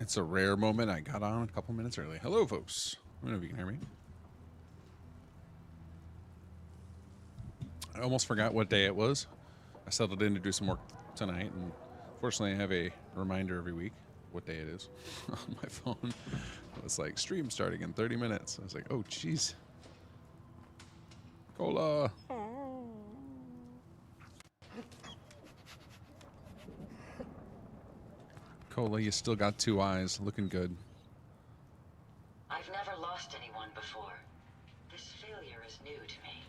It's a rare moment. I got on a couple minutes early. Hello, folks. I don't know if you can hear me. I almost forgot what day it was. I settled in to do some work tonight, and fortunately, I have a reminder every week what day it is on my phone. It's like stream starting in 30 minutes. I was like, oh, jeez. Cola. Cola, you still got 2 eyes. Looking good. I've never lost anyone before. This failure is new to me.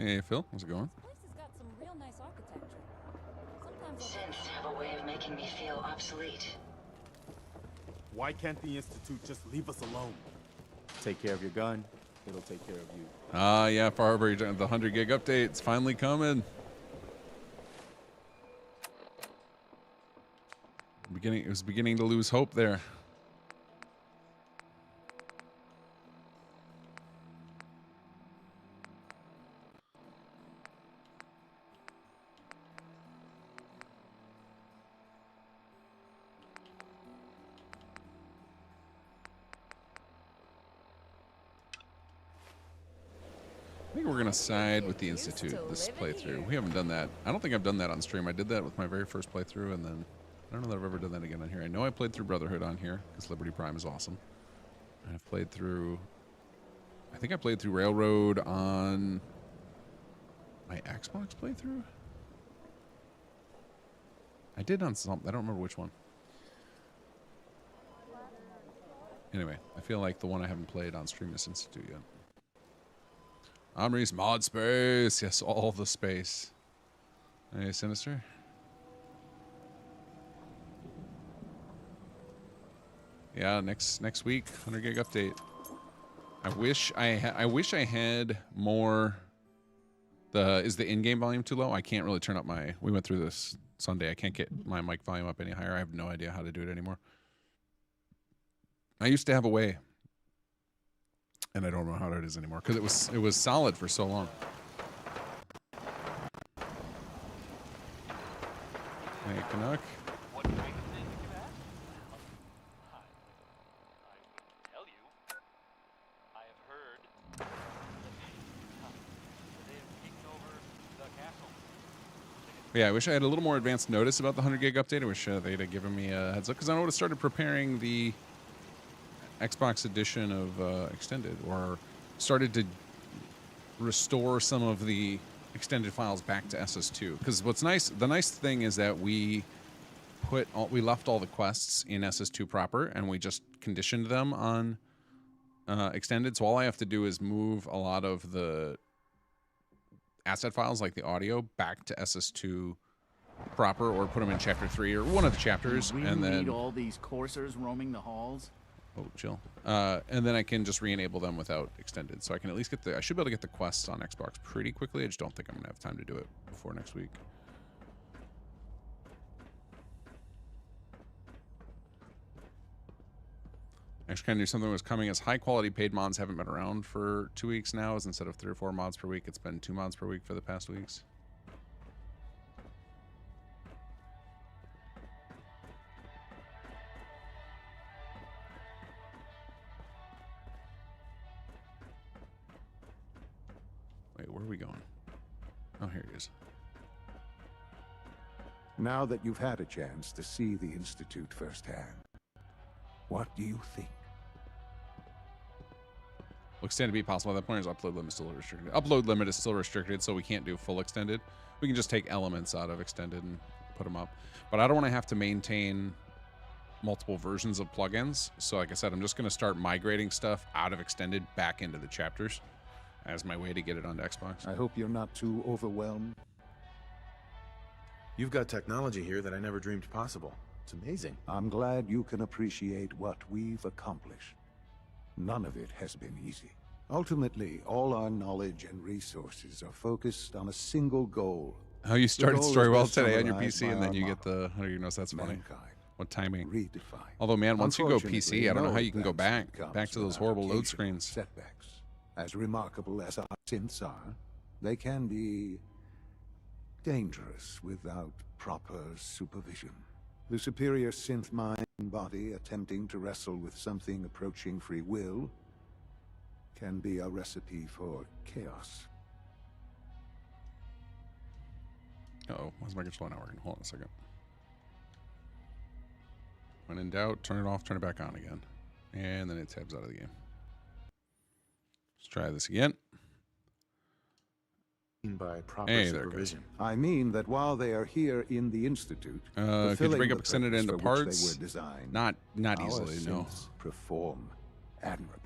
Hey, Phil. How's it going? This place has got some real nice architecture. Sometimes Synths have a way of making me feel obsolete. Why can't the Institute just leave us alone? Take care of your gun, it'll take care of you. Ah, yeah, Far Harbor, the 100 gig update's finally coming. It was beginning to lose hope there. I think we're going to side with the Institute this playthrough. We haven't done that. I don't think I've done that on stream. I did that with my very first playthrough, and then I don't know that I've ever done that again on here. I know I played through Brotherhood on here, because Liberty Prime is awesome. And I've played through... I think I played through Railroad on my Xbox playthrough? I did on some... I don't remember which one. Anyway, I feel like the one I haven't played on stream is Institute yet. Omri's mod space. Yes, all the space. Hey, Sinister. Yeah, next week, 100 gig update. I wish I had more. Is the in-game volume too low? I can't really turn up my. We went through this Sunday. I can't get my mic volume up any higher. I have no idea how to do it anymore. I used to have a way. And I don't know how it is anymore because it was solid for so long. Hey, Canuck. What kind of thing did you ask? I will tell you. I have heard they have taken over the castle. Yeah, I wish I had a little more advanced notice about the 100 gig update. I wish they'd have given me a heads up because I would have started preparing the Xbox edition of Extended, or started to restore some of the extended files back to SS2. Because the nice thing is that we left all the quests in SS2 proper, and we just conditioned them on Extended. So all I have to do is move a lot of the asset files, like the audio, back to SS2 proper, or put them in Chapter 3 or one of the chapters, and then need all these coursers roaming the halls. Oh, chill. And then I can just re-enable them without Extended. So I can at least get I should be able to get the quests on Xbox pretty quickly. I just don't think I'm going to have time to do it before next week. Actually, kind of knew something was coming as high-quality paid mods haven't been around for 2 weeks now. As instead of 3 or 4 mods per week, it's been 2 mods per week for the past weeks. Wait, where are we going? Oh, here it is. Now that you've had a chance to see the Institute firsthand, what do you think? Will extended be possible? At that point, is upload limit still restricted? Upload limit is still restricted, so we can't do full extended. We can just take elements out of extended and put them up. But I don't want to have to maintain multiple versions of plugins. So like I said, I'm just going to start migrating stuff out of extended back into the chapters as my way to get it onto Xbox. I hope you're not too overwhelmed. You've got technology here that I never dreamed possible. It's amazing. I'm glad you can appreciate what we've accomplished. None of it has been easy. Ultimately, all our knowledge and resources are focused on a single goal. How you started goal story is well best today on your summarized PC, by and then our you get the motto, 100 notes. That's funny. mankind What timing? redefined. Although, man, once you go PC, Unfortunately, I don't know no how you can go back advancement comes to those without horrible load occasional screens. Setbacks. As remarkable as our synths are, they can be dangerous without proper supervision. The superior synth mind body attempting to wrestle with something approaching free will can be a recipe for chaos. Uh-oh, why's my controller not working? Hold on a second. When in doubt, turn it off, turn it back on again. And then it tabs out of the game. Let's try this again. By proper Hey, there it supervision. I mean that while they are here in the Institute, Could you fulfilling break up the extended into purpose for which parts? they were designed, Not our easily, no. synths perform admirably.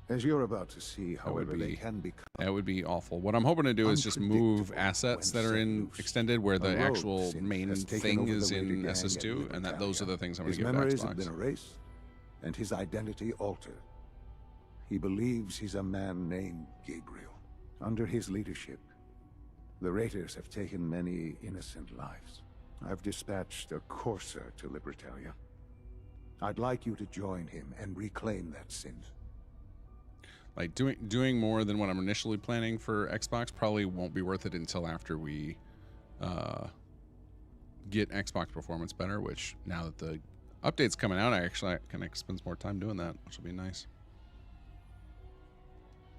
As you're about to see, however, they can become That would be awful. What I'm hoping to do is just move unpredictable assets when that are set in loose. extended where A the rogue actual synth main has taken thing over is the Raider in gang SS2, at and that those are Libertalia. the things I'm going His to give to memories have been Xbox. erased, and his identity altered. He believes he's a man named Gabriel. Under his leadership, the Raiders have taken many innocent lives. I've dispatched a courser to Libertalia. I'd like you to join him and reclaim that synth. Like doing more than what I'm initially planning for Xbox probably won't be worth it until after we get Xbox performance better, which now that the update's coming out, I can spend more time doing that, which will be nice.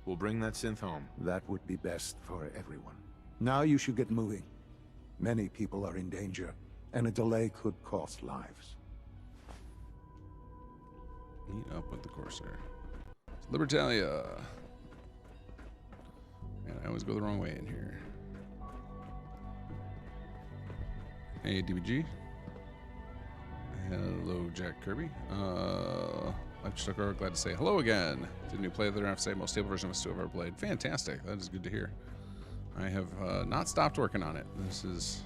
We'll bring that synth home. That would be best for everyone. Now you should get moving. Many people are in danger, and a delay could cost lives. Meet up with the Corsair. Libertalia. Man, I always go the wrong way in here. Hey, DBG. Hello, Jack Kirby. Life Stucker, glad to say hello again. Did a new play that I have to say most stable version of S2 I've ever played. Fantastic. That is good to hear. I have not stopped working on it. This is...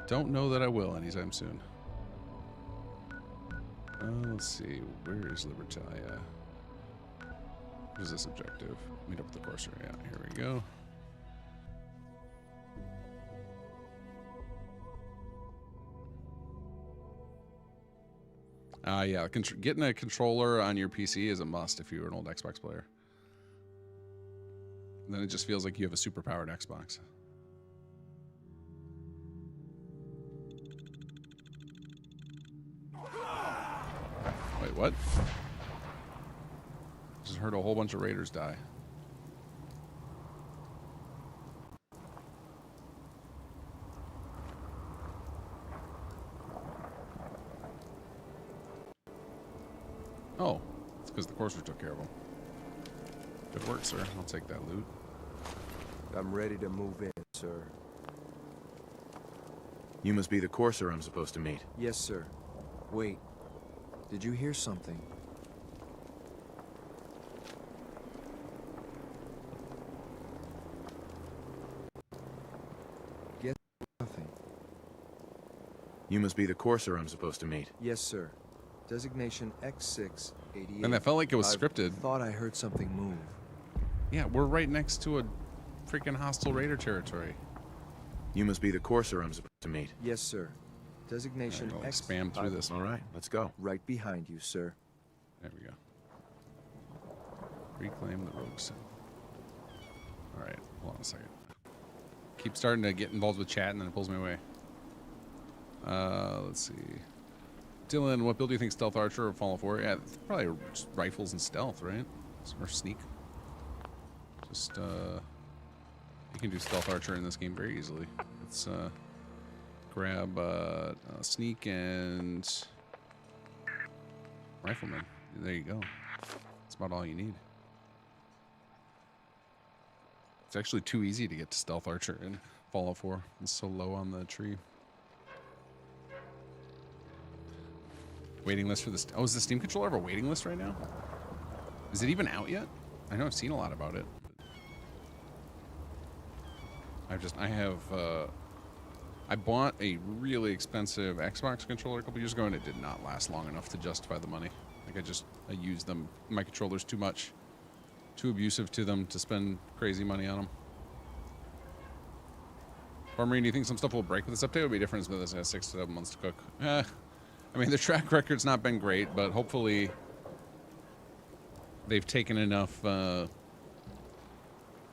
Don't know that I will anytime soon. Let's see. Where is Libertalia? What is this objective? Meet up with the Corsair. Yeah, here we go. Yeah, getting a controller on your PC is a must if you're an old Xbox player. And then it just feels like you have a super-powered Xbox. Wait, what? Just heard a whole bunch of Raiders die. Oh, it's because the Corsair took care of them. Good work, sir. I'll take that loot. I'm ready to move in, sir. You must be the courser I'm supposed to meet. Yes, sir. Wait. Did you hear something? Guess nothing. You must be the courser I'm supposed to meet. Yes, sir. Designation X688. And that felt like it was I scripted. Thought I heard something move. Yeah, we're right next to a freaking hostile Raider territory. You must be the courser I'm supposed to meet. Yes, sir. Designation Alright, I'll X. spam through this. All right, let's go. Right behind you, sir. There we go. Reclaim the rogue synth. Alright, hold on a second. Keep starting to get involved with chat and then it pulls me away. Let's see. Dylan, what build do you think Stealth Archer or Fallen 4? Yeah, probably just rifles and stealth, right? Or sneak. Just, you can do Stealth Archer in this game very easily. Let's, grab, sneak and rifleman. There you go. That's about all you need. It's actually too easy to get to Stealth Archer in Fallout 4. It's so low on the tree. Waiting list for this. Oh, is the Steam controller have a waiting list right now? Is it even out yet? I know I've seen a lot about it. I bought a really expensive Xbox controller a couple years ago and it did not last long enough to justify the money. Like I used them, my controllers too much. Too abusive to them to spend crazy money on them. Farmarine, do you think some stuff will break with this update? It would be different with this has 6 to 7 months to cook. I mean, their track record's not been great, but hopefully they've taken enough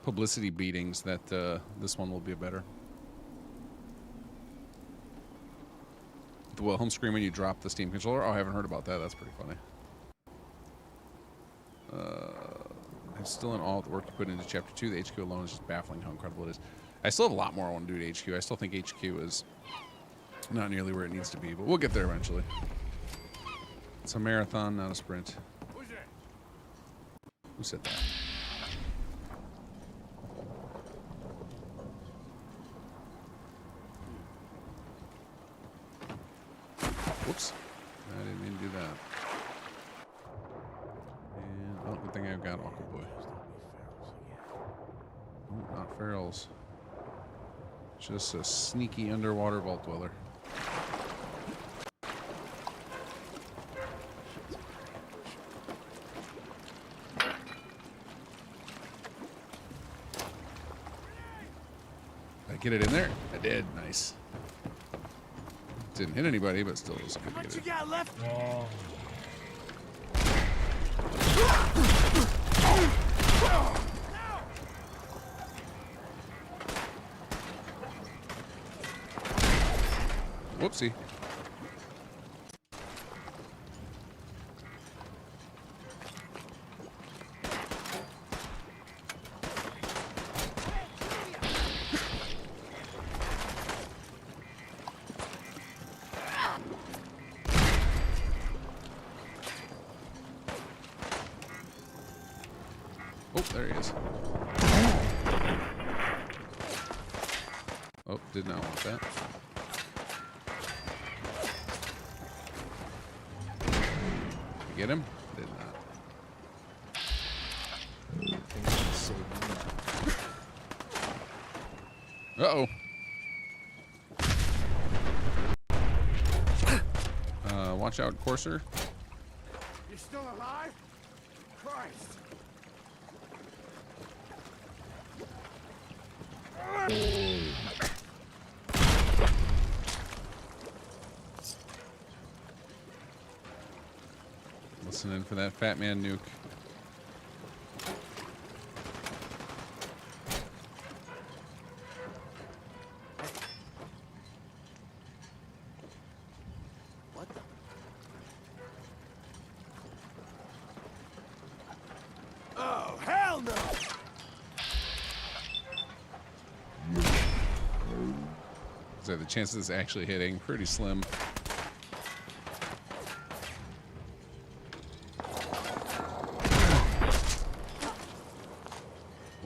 publicity beatings that this one will be better. the Wilhelm scream when you drop the Steam controller? Oh, I haven't heard about that. That's pretty funny. I'm still in awe of the work you put into Chapter 2. The HQ alone is just baffling how incredible it is. I still have a lot more I want to do to HQ. I still think HQ is not nearly where it needs to be, but we'll get there eventually. It's a marathon, not a sprint. Who said that? Whoops. I didn't mean to do that. And, oh, good thing I've got Aqua Boy. Oh, not ferals. Just a sneaky underwater vault dweller. Did I get it in there? I did. Nice. Didn't hit anybody, but still was good to get it. got left? Whoopsie. Oh, there he is. Oh, did not want that. Get him? Did not. Uh-oh. Watch out, Courser. You're still alive? Christ. Listening for that Fat Man nuke. What the? Oh, hell no! So the chances of this actually hitting, pretty slim.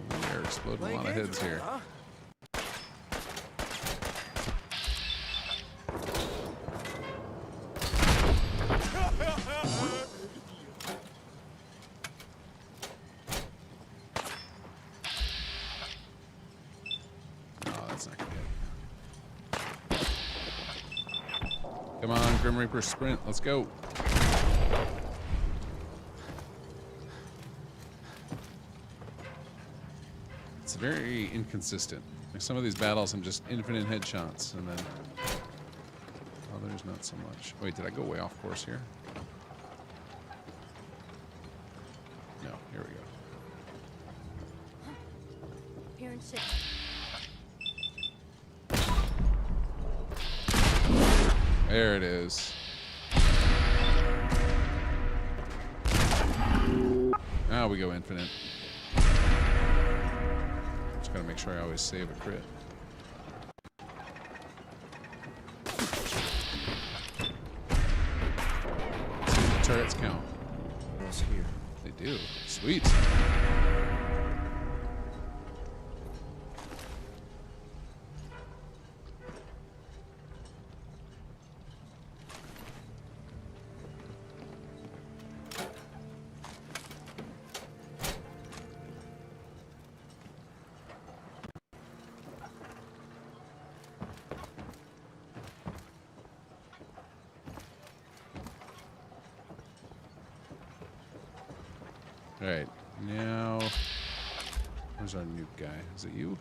We are exploding a lot of heads here. Oh, that's not gonna hit. Come on, Grim Reaper sprint. Let's go. It's very inconsistent. Like some of these battles, I'm just infinite headshots, and then others not so much. Wait, did I go way off course here? No, here we go. Appear and ship. There it is. Now we go infinite. Just gotta make sure I always save a crit. See, the turrets count. What's here? They do. Sweet. All right, now where's our nuke guy? Is it you?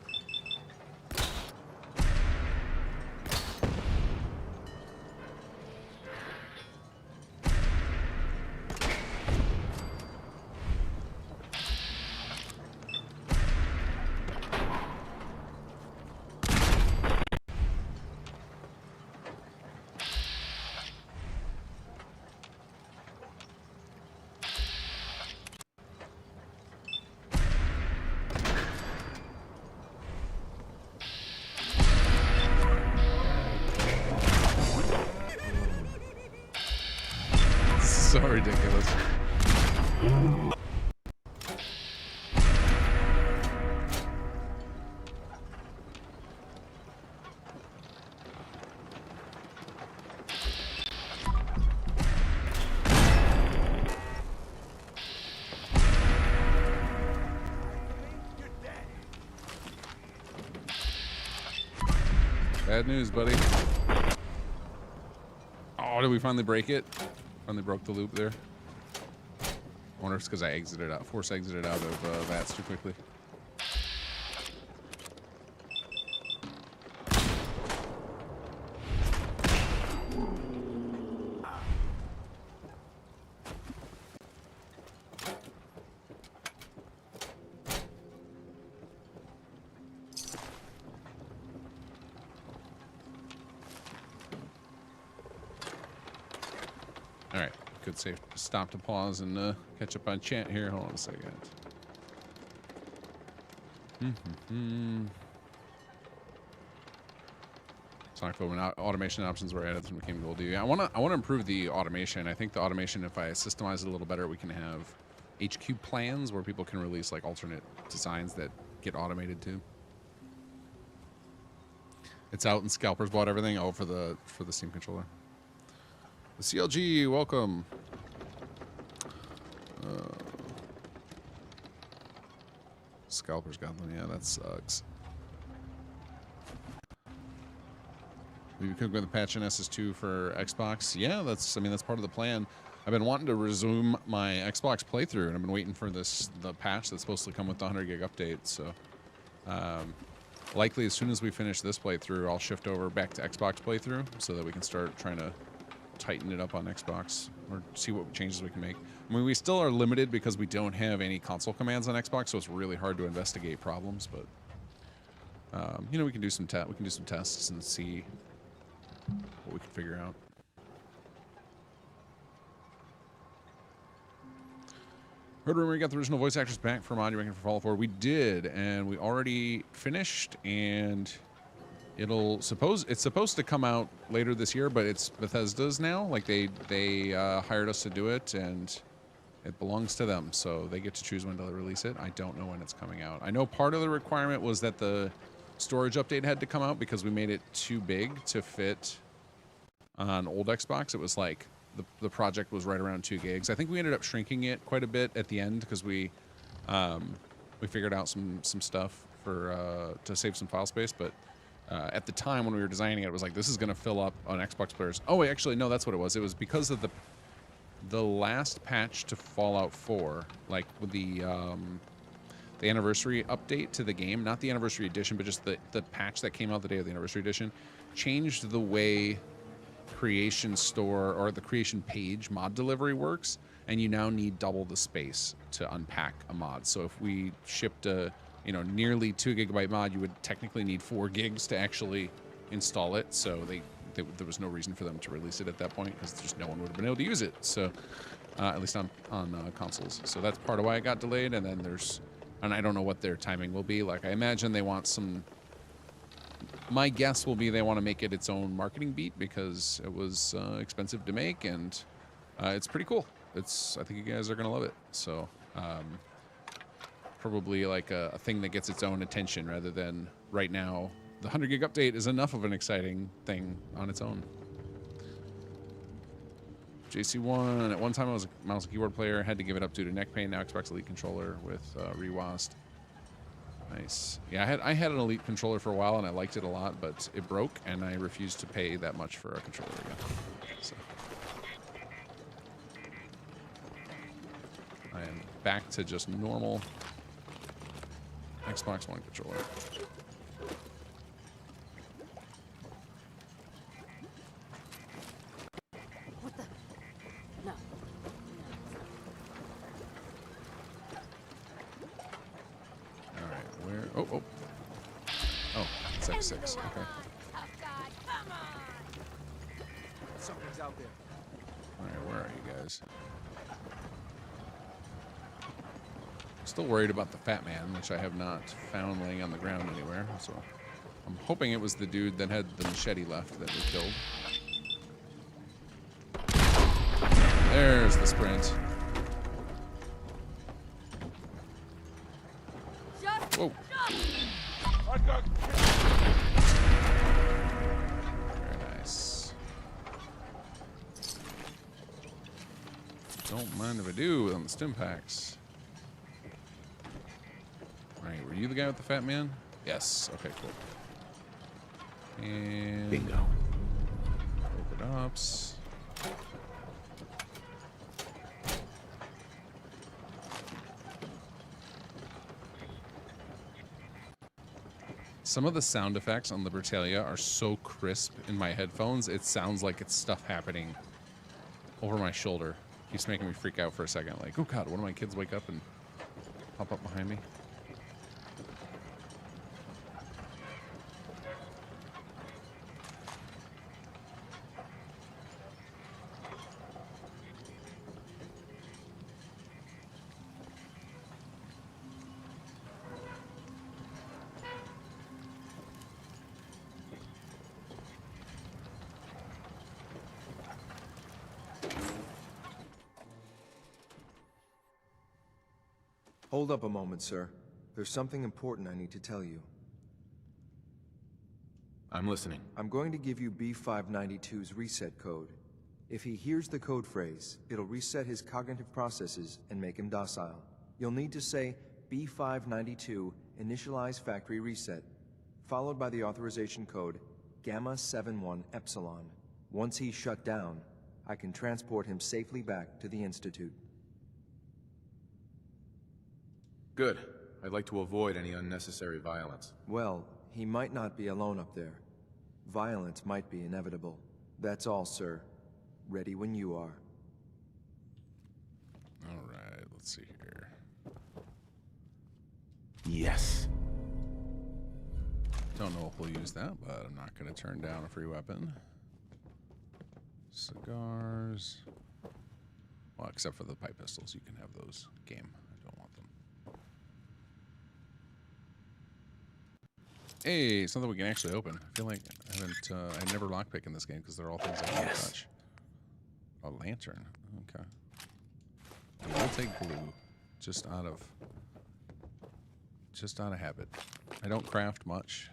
so ridiculous. Bad news, buddy. Oh, did we finally break it? Finally broke the loop there. I wonder if it's because I force exited out of VATS too quickly. Alright, good safe stop to pause and catch up on chat here. Hold on a second. Talk about when automation options were added from the Game Gold. I want to improve the automation. I think the automation, if I systemize it a little better, we can have HQ plans where people can release like alternate designs that get automated too. It's out and Scalpers bought everything. Oh, for the Steam controller. The CLG, welcome. Scalpers got them. Yeah, that sucks. We could go with the patch in SS2 for Xbox. Yeah, that's part of the plan. I've been wanting to resume my Xbox playthrough, and I've been waiting for the patch that's supposed to come with the 100 gig update. So, likely as soon as we finish this playthrough, I'll shift over back to Xbox playthrough so that we can start trying to tighten it up on Xbox or see what changes we can make. I mean, we still are limited because we don't have any console commands on Xbox, so it's really hard to investigate problems. But you know, we can do some tests and see what we can figure out. Heard rumor we got the original voice actors back for Mod ranking for Fallout 4. We did, and we already finished, and it's supposed to come out later this year, but it's Bethesda's now. Like they hired us to do it, and it belongs to them, so they get to choose when to release it. I don't know when it's coming out. I know part of the requirement was that the storage update had to come out because we made it too big to fit on old Xbox. It was like the project was right around 2 gigs. I think we ended up shrinking it quite a bit at the end because we figured out some stuff for to save some file space, but at the time when we were designing it, it was like, this is going to fill up on Xbox players. Oh, wait, actually, no, that's what it was. It was because of the last patch to Fallout 4, like with the anniversary update to the game, not the anniversary edition, but just the patch that came out the day of the anniversary edition, changed the way creation store or the creation page mod delivery works, and you now need double the space to unpack a mod. So if we shipped a nearly 2 gigabyte mod, you would technically need 4 gigs to actually install it. So there was no reason for them to release it at that point because just no one would have been able to use it. So at least on consoles. So that's part of why it got delayed. And then and I don't know what their timing will be. Like, I imagine they want my guess will be they want to make it its own marketing beat because it was expensive to make, and it's pretty cool. I think you guys are gonna love it. So probably like a thing that gets its own attention rather than right now. The 100 gig update is enough of an exciting thing on its own. JC1, at one time I was a mouse and keyboard player, had to give it up due to neck pain. Now Xbox Elite controller with Rewast. Nice. Yeah, I had an Elite controller for a while and I liked it a lot, but it broke and I refused to pay that much for a controller again. So I am back to just normal Xbox One controller. What the? No. Alright, where? Oh, it's X6. Okay. Something's out there. Alright, where are you guys? Still worried about the Fat Man, which I have not found laying on the ground anywhere. So I'm hoping it was the dude that had the machete left that we killed. There's the sprint. Whoa. Very nice. Don't mind if I do on the stim packs. Alright, were you the guy with the fat man? Yes. Okay, cool. And Bingo. open ups. Some of the sound effects on Libertalia are so crisp in my headphones, it sounds like it's stuff happening over my shoulder. Keeps making me freak out for a second. Like, oh god, one of my kids wake up and pop up behind me. Hold up a moment, sir. There's something important I need to tell you. I'm listening. I'm going to give you B592's reset code. If he hears the code phrase, it'll reset his cognitive processes and make him docile. You'll need to say B592 initialize factory reset, followed by the authorization code Gamma 71 Epsilon. Once he's shut down, I can transport him safely back to the Institute. Good. I'd like to avoid any unnecessary violence. Well, he might not be alone up there. Violence might be inevitable. That's all, sir. Ready when you are. All right, let's see here. Yes. Don't know if we'll use that, but I'm not going to turn down a free weapon. Cigars. Well, except for the pipe pistols. You can have those. Game. I don't want them. Hey, something we can actually open. I feel like I never lockpick in this game because they're all things I can't touch. A lantern. Okay. I will take blue, just out of habit. I don't craft much,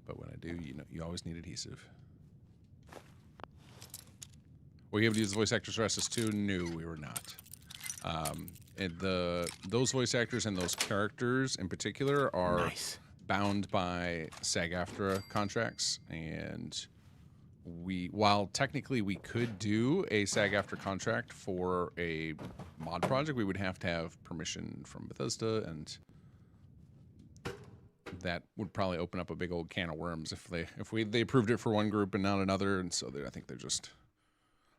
but when I do, you always need adhesive. Were you able to use the voice actors for SS2? No, we were not. And those voice actors and those characters in particular are bound by SAG-AFTRA contracts, and while technically we could do a SAG-AFTRA contract for a mod project, we would have to have permission from Bethesda, and that would probably open up a big old can of worms if they approved it for one group and not another, and so I think they're just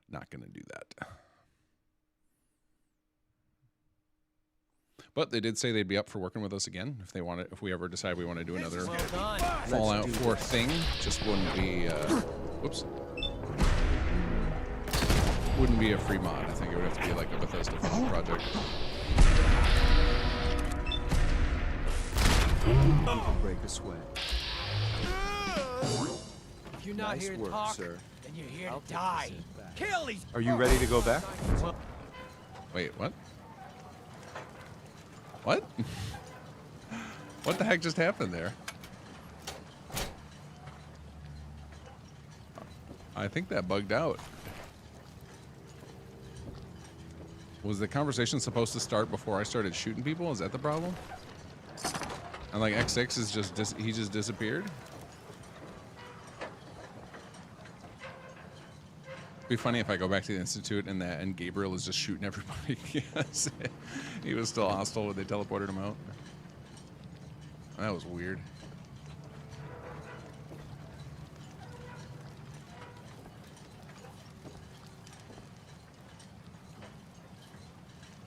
not going to do that. But they did say they'd be up for working with us again if they want it. If we ever decide we want to do another Fallout 4 thing, just wouldn't be. Whoops. Wouldn't be a free mod. I think it would have to be like a Bethesda project. You can break a sweat. If you're not Nice here to work, talk, sir. then you're here to die. Kill these. Are you ready to go back? Wait, what? What? What the heck just happened there? I think that bugged out. Was the conversation supposed to start before I started shooting people? Is that the problem? And like X6 is just he just disappeared? It'd be funny if I go back to the Institute and Gabriel is just shooting everybody. Yes. He was still hostile when they teleported him out. That was weird.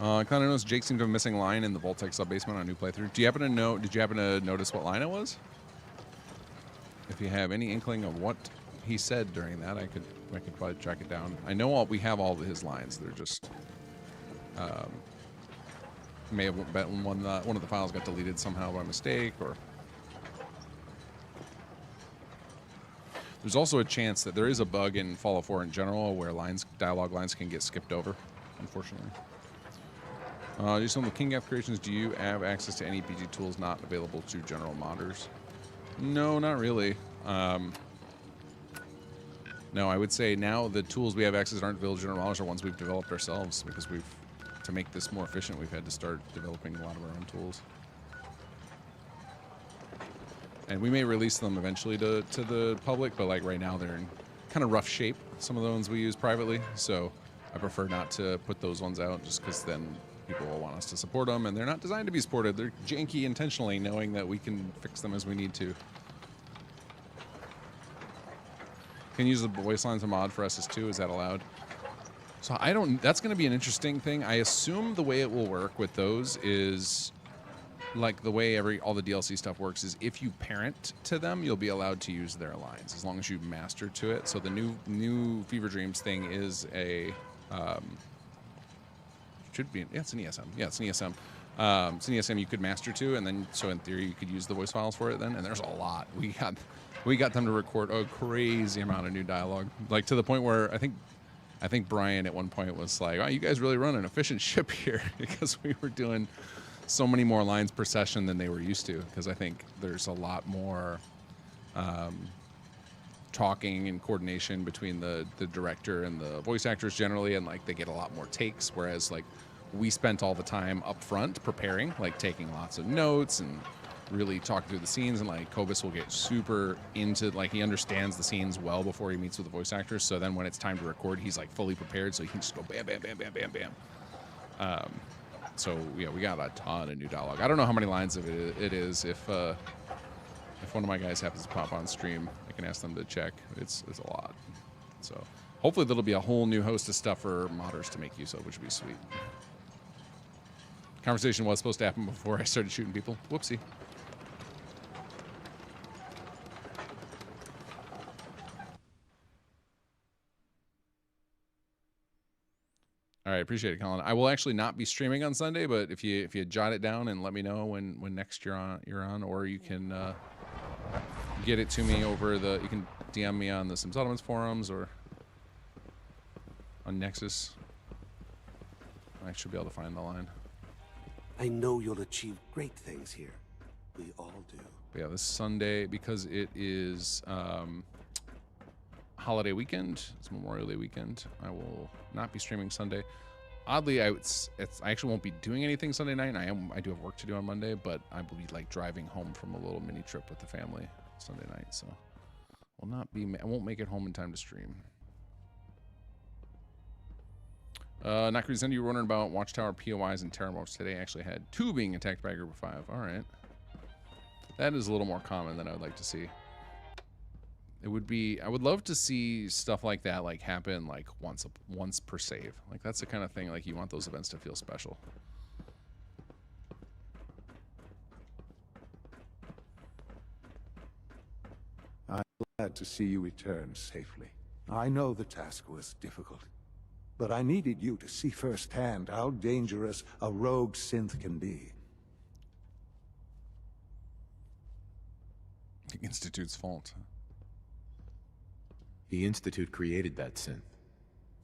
I kind of noticed Jake seemed to have a missing line in the Voltec sub-basement on a new playthrough. Did you happen to notice what line it was? If you have any inkling of what he said during that, I could probably track it down. I know we have all of his lines. They're just may have been one of the files got deleted somehow by mistake, or There's also a chance that there is a bug in Fallout 4 in general where dialogue lines can get skipped over, unfortunately. Just on the King F creations, do you have access to any PG tools not available to general modders? No, not really. No, I would say now the tools we have access aren't available to general modders are ones we've developed ourselves because to make this more efficient, we've had to start developing a lot of our own tools. And we may release them eventually to the public, but like right now they're in kind of rough shape, some of the ones we use privately. So I prefer not to put those ones out just because then people will want us to support them, and they're not designed to be supported. They're janky intentionally, knowing that we can fix them as we need to. Can you use the voice lines of mod for SS2? Is that allowed? So I don't. That's going to be an interesting thing. I assume the way it will work with those is like the way all the DLC stuff works is if you parent to them, you'll be allowed to use their lines as long as you master to it. So the new Fever Dreams thing is a should be it's an ESM. Yeah, it's an ESM. It's an ESM you could master to, and then so in theory you could use the voice files for it then. And there's a lot. We got them to record a crazy amount of new dialogue, like to the point where I think Brian at one point was like, "Oh, you guys really run an efficient ship here," because we were doing so many more lines per session than they were used to. Because I think there's a lot more talking and coordination between the director and the voice actors generally, and like they get a lot more takes, whereas like we spent all the time up front preparing, like taking lots of notes and really talking through the scenes, and like Kobus will get super into, like, he understands the scenes well before he meets with the voice actors, so then when it's time to record, he's like fully prepared, so he can just go bam, bam, bam, bam, bam, bam. So yeah, we got a ton of new dialogue. I don't know how many lines of it is. If one of my guys happens to pop on stream, I can ask them to check. It's a lot. So hopefully there'll be a whole new host of stuff for modders to make use of, which would be sweet. Conversation was supposed to happen before I started shooting people. Whoopsie. All right, appreciate it, Colin. I will actually not be streaming on Sunday, but if you jot it down and let me know when next you're on, or you can get it to me over you can DM me on the Sim Settlements forums or on Nexus. I should be able to find the line. I know you'll achieve great things here. We all do. But yeah, this Sunday, because it is holiday weekend, it's Memorial Day weekend, I will not be streaming Sunday. Oddly, I actually won't be doing anything Sunday night. I do have work to do on Monday, but I will be like driving home from a little mini trip with the family Sunday night, so I won't make it home in time to stream. Not crazy. You were wondering about Watchtower POIs and Terramorphs today. I actually had 2 being attacked by a group of 5. All right, that is a little more common than I would like to see. It would be. I would love to see stuff like that like happen like once per save. Like that's the kind of thing like you want those events to feel special. I'm glad to see you return safely. I know the task was difficult, but I needed you to see firsthand how dangerous a rogue synth can be. The Institute's fault. The Institute created that synth,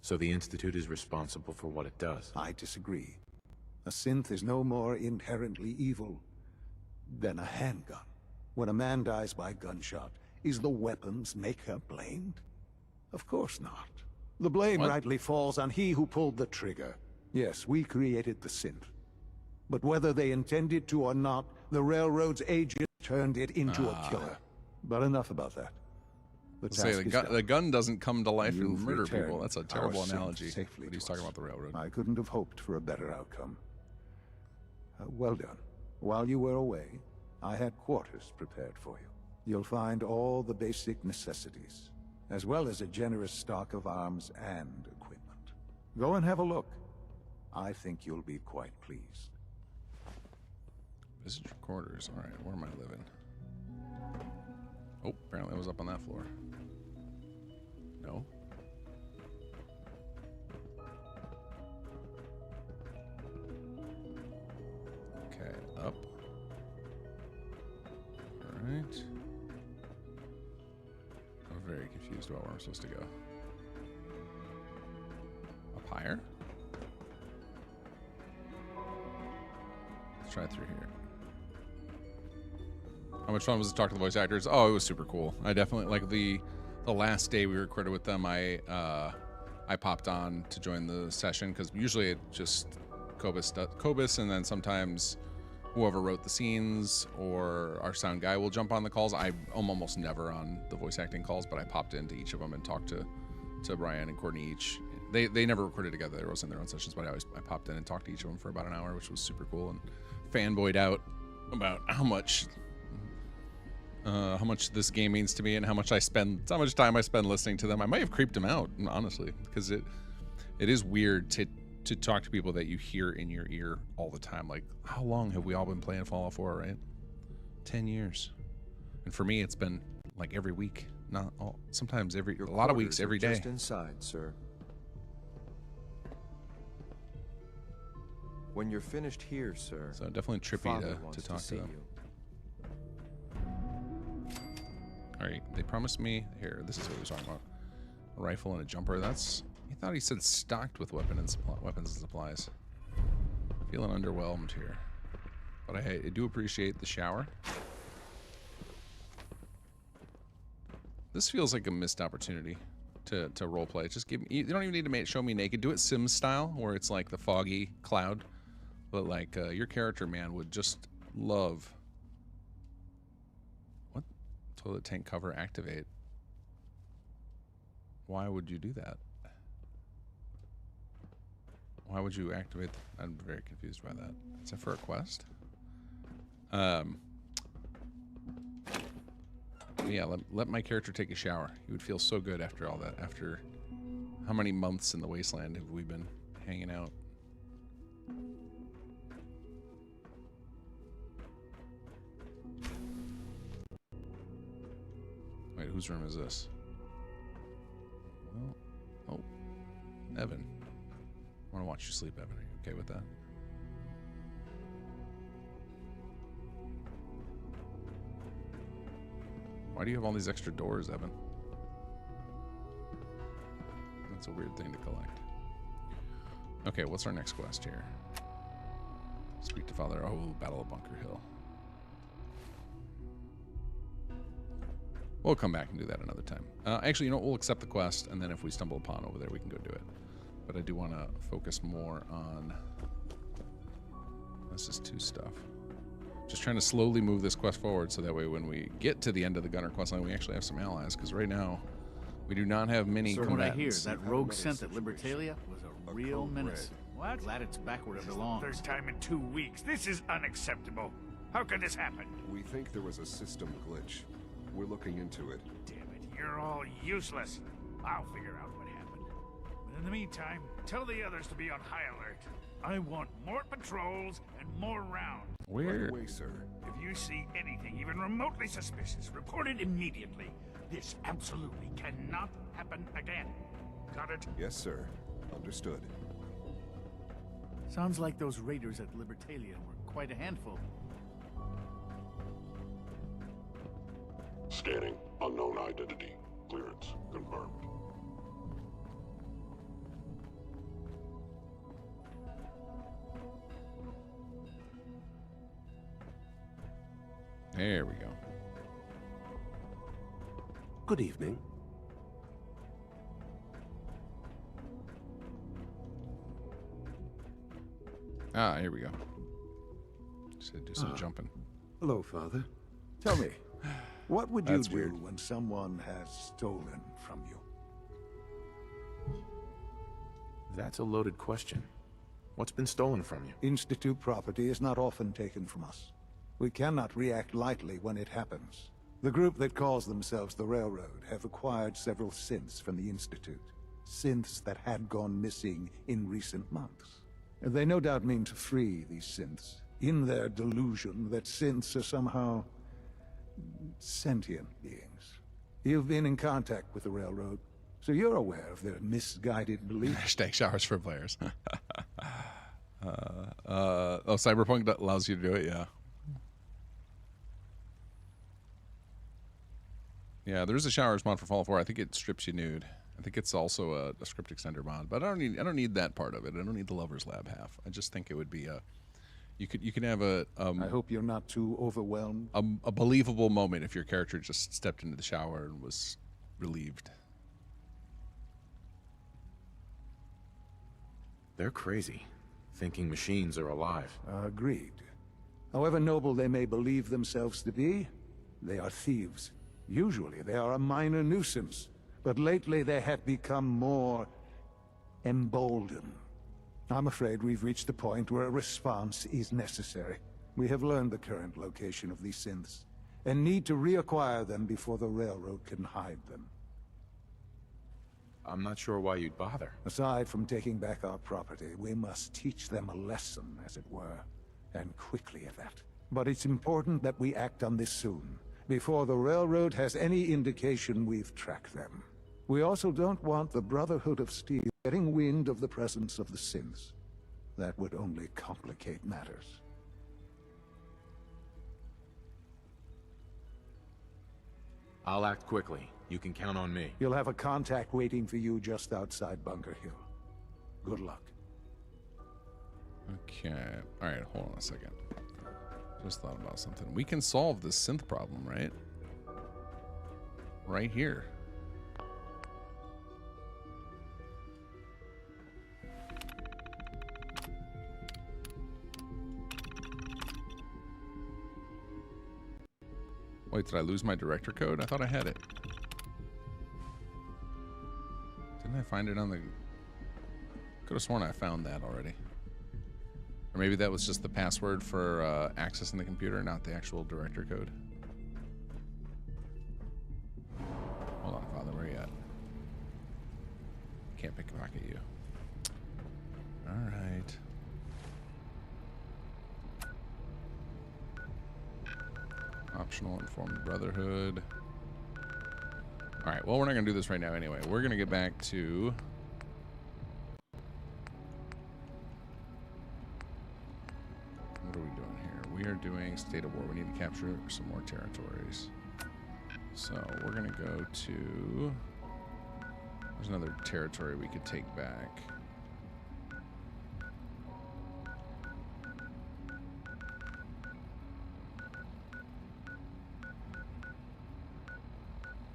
so the Institute is responsible for what it does. I disagree. A synth is no more inherently evil than a handgun. When a man dies by gunshot, is the weapon's maker blamed? Of course not. The blame rightly falls on he who pulled the trigger. Yes, we created the synth. But whether they intended to or not, the Railroad's agent turned it into a killer. But enough about that. The gun doesn't come to life and murder people. That's a terrible analogy. But he's talking about the Railroad. I couldn't have hoped for a better outcome. Well done. While you were away, I had quarters prepared for you. You'll find all the basic necessities, as well as a generous stock of arms and equipment. Go and have a look. I think you'll be quite pleased. Visit your quarters. All right, where am I living? Oh, apparently I was up on that floor. No. Okay, up. All right. very confused about where I'm supposed to go. Up higher? Let's try through here. How much fun was it to talk to the voice actors? Oh, it was super cool. I definitely like the last day we recorded with them. I popped on to join the session because usually it just Cobus, and then sometimes whoever wrote the scenes or our sound guy will jump on the calls. I'm almost never on the voice acting calls, but I popped into each of them and talked to Brian and Courtney each. They never recorded together. They were in their own sessions, but I popped in and talked to each of them for about an hour, which was super cool, and fanboyed out about how much this game means to me and how much time I spend listening to them. I might have creeped them out, honestly, because it is weird to talk to people that you hear in your ear all the time. Like, how long have we all been playing Fallout 4, right? 10 years. And for me, it's been like every week, not all, sometimes a lot of weeks, every day. Just inside, sir. When you're finished here, sir. So definitely trippy to talk to them. All right, they promised me here. This is what he was talking about: a rifle and a jumper. He thought he said stocked with weapons and supplies. Feeling underwhelmed here, but I do appreciate the shower. This feels like a missed opportunity to roleplay. Just give me. You don't even need to show me naked. Do it Sims style, where it's like the foggy cloud, but like your character, man, would just love. What? Toilet tank cover activate. Why would you do that? Why would you activate? I'm very confused by that. Is that for a quest? Yeah, let my character take a shower. He would feel so good after all that. After how many months in the wasteland have we been hanging out? Wait, whose room is this? Well, oh, Evan. I want to watch you sleep, Evan. Are you okay with that? Why do you have all these extra doors, Evan? That's a weird thing to collect. Okay, what's our next quest here? Speak to Father. Oh, Battle of Bunker Hill. We'll come back and do that another time. Actually, you know what? We'll accept the quest, and then if we stumble upon over there, we can go do it. But I do want to focus more on... This is 2 stuff. Just trying to slowly move this quest forward so that way when we get to the end of the Gunner quest line, we actually have some allies. Because right now, we do not have many From combatants. what I hear, that rogue scent at Libertalia was a real menace. What? Glad it's back where it belongs. Third time in 2 weeks. This is unacceptable. How could this happen? We think there was a system glitch. We're looking into it. Damn it, you're all useless. I'll figure out what happened. But in the meantime, tell the others to be on high alert. I want more patrols and more rounds. Where? Right away, sir. If you see anything even remotely suspicious, report it immediately. This absolutely cannot happen again. Got it? Yes, sir. Understood. Sounds like those raiders at Libertalia were quite a handful. Scanning. Unknown identity. Clearance confirmed. There we go. Good evening. Ah, here we go. Just had to do some jumping. Hello, Father. Tell me, what would you That's do weird. when someone has stolen from you? That's a loaded question. What's been stolen from you? Institute property is not often taken from us. We cannot react lightly when it happens. The group that calls themselves the Railroad have acquired several synths from the Institute. Synths that had gone missing in recent months. They no doubt mean to free these synths, in their delusion that synths are somehow sentient beings. You've been in contact with the Railroad, so you're aware of their misguided beliefs. Hashtag showers for players. Cyberpunk allows you to do it, yeah. Yeah, there's a showers mod for Fallout 4. I think it strips you nude. I think it's also a script extender mod, but I don't need that part of it. I don't need the lovers lab half. I just think it would be you could have a I hope you're not too overwhelmed. A believable moment if your character just stepped into the shower and was relieved. They're crazy, thinking machines are alive. Agreed. However noble they may believe themselves to be, they are thieves. Usually they are a minor nuisance, but lately they have become more emboldened. I'm afraid we've reached the point where a response is necessary. We have learned the current location of these synths, and need to reacquire them before the railroad can hide them. I'm not sure why you'd bother. Aside from taking back our property, we must teach them a lesson, as it were, and quickly at that. But it's important that we act on this soon, before the railroad has any indication we've tracked them. We also don't want the Brotherhood of Steel getting wind of the presence of the synths. That would only complicate matters. I'll act quickly. You can count on me. You'll have a contact waiting for you just outside Bunker Hill. Good luck. Okay. All right, hold on a second. Just thought about something. We can solve this synth problem, right? Right here. Wait, did I lose my director code? I thought I had it. Didn't I find it on the... Could have sworn I found that already. Or maybe that was just the password for accessing the computer, not the actual director code. Hold on, Father, where are you at? Can't pickpocket you. Alright. Optional, inform the Brotherhood. Alright, well, we're not going to do this right now anyway. We're going to get back to... What are we doing here? We are doing State of War. We need to capture some more territories. So, we're going to go to... There's another territory we could take back.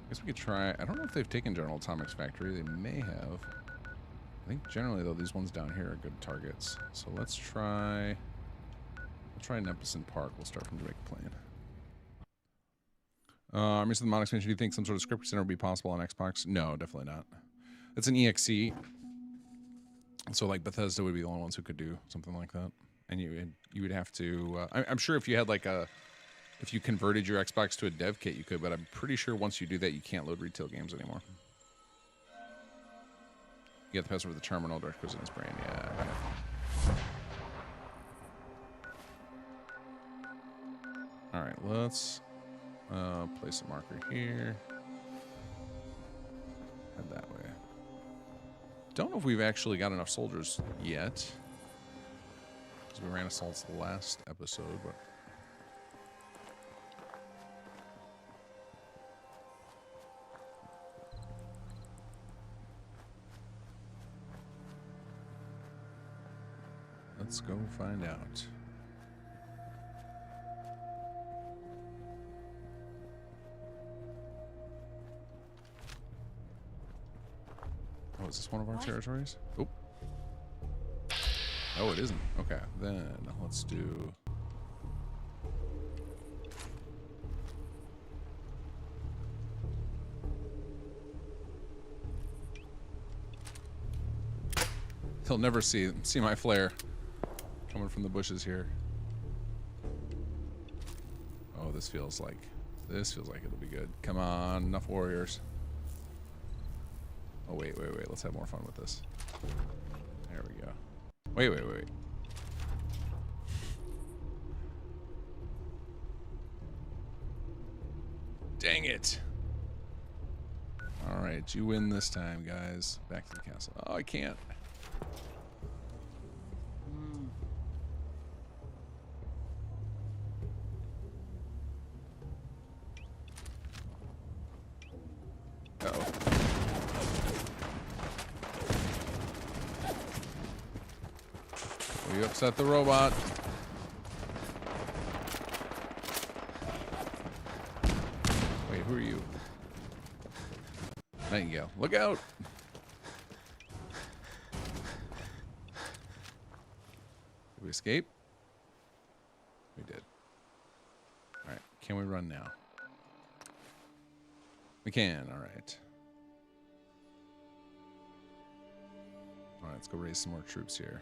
I guess we could try... I don't know if they've taken General Atomics Factory. They may have. I think generally, though, these ones down here are good targets. So let's try... We'll try Neptune Park. We'll start from Jamaica Plain. Mr. the Mod expansion, do you think some sort of script center would be possible on Xbox? No, definitely not. It's an EXE. So, like, Bethesda would be the only ones who could do something like that. And you would have to... I'm sure if you had, like, a... If you converted your Xbox to a dev kit, you could, but I'm pretty sure once you do that, you can't load retail games anymore. You get the password for the terminal, direct goes in his brain, yeah. Alright, let's place a marker here. Head that way. Don't know if we've actually got enough soldiers yet. Because we ran assaults the last episode, but... Let's go find out. Oh, is this one of our territories? Oh. Oh, it isn't. Okay, then let's do... They'll never see my flare. Coming from the bushes here. Oh, this feels like it'll be good. Come on, enough warriors. Oh, wait. Let's have more fun with this. There we go. Wait. Dang it. All right, you win this time, guys. Back to the castle. Oh, I can't. We upset the robot. Wait, who are you? Nightingale. Look out! Did we escape? We did. Alright, can we run now? We can, alright. Alright, let's go raise some more troops here.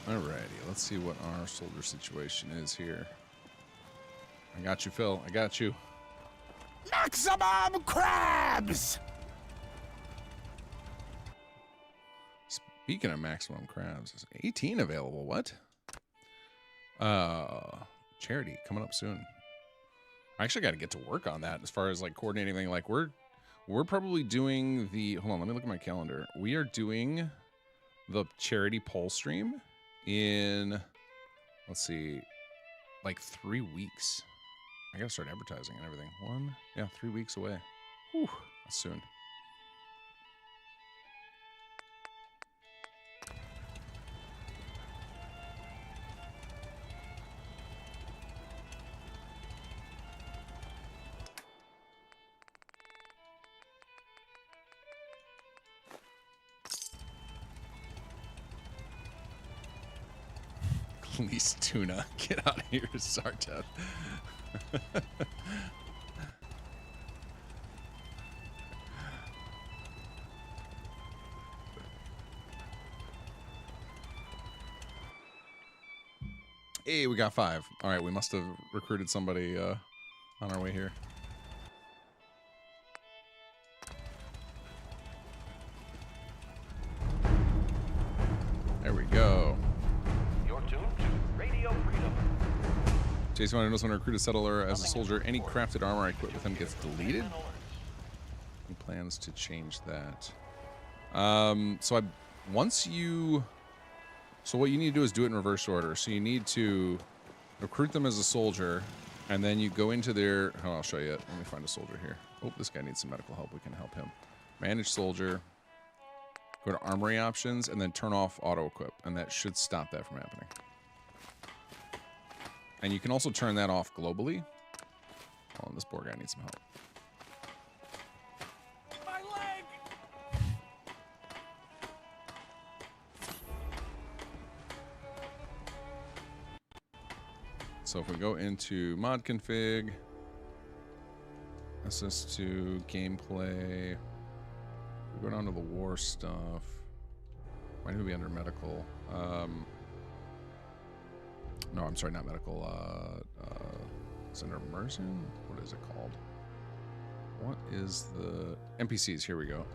Alrighty, let's see what our soldier situation is here. I got you, Phil. I got you. Maximum crabs! Speaking of maximum crabs, is 18 available. What? Charity coming up soon. I actually got to get to work on that as far as like coordinating anything. Like we're probably doing the. Hold on, let me look at my calendar. We are doing the charity poll stream in, let's see, like 3 weeks. I gotta start advertising and everything. 3 weeks away. Whew, that's soon. Please, tuna, get out of here, Sarteth. Hey, we got 5. All right, we must have recruited somebody on our way here. There we go. You're tuned to Radio Freedom. Jason, I notice when I recruit a settler as a soldier, any crafted armor I equip with him gets deleted. He plans to change that. So what you need to do is do it in reverse order. So you need to recruit them as a soldier, and then you go into their. Oh, I'll show you it. Let me find a soldier here. Oh, this guy needs some medical help. We can help him. Manage soldier. Go to armory options, and then turn off auto equip, and that should stop that from happening. And you can also turn that off globally. Oh, this poor guy needs some help. My leg! So if we go into mod config, SS2, gameplay, we go down to the war stuff. Might even be under medical. No, I'm sorry, not medical. It's under immersion? What is it called? What is the NPCs? Here we go.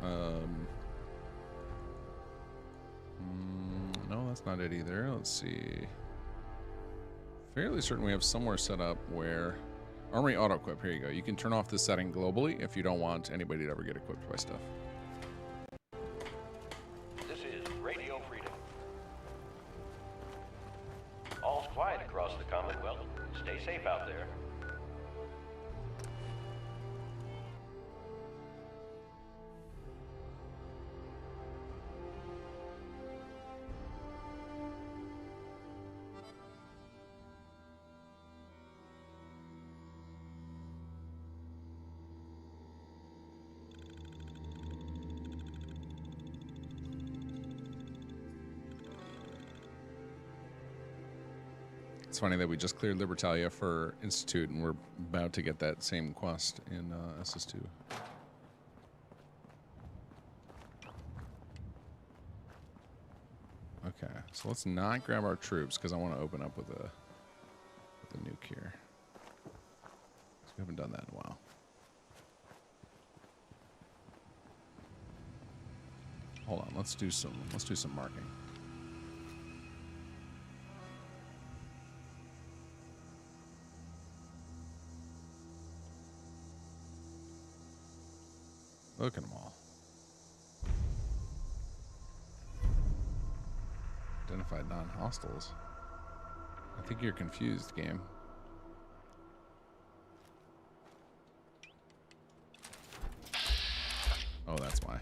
No, that's not it either. Let's see. Fairly certain we have somewhere set up where armory auto equip. Here you go. You can turn off this setting globally if you don't want anybody to ever get equipped by stuff. This is Radio Freedom. All's quiet across the Commonwealth. Stay safe out there. It's funny that we just cleared Libertalia for Institute, and we're about to get that same quest in SS2. Okay, so let's not grab our troops because I want to open up with a nuke here. We haven't done that in a while. let's do some marking. Look at them all. Identified non-hostiles. I think you're confused, game. Oh, that's why.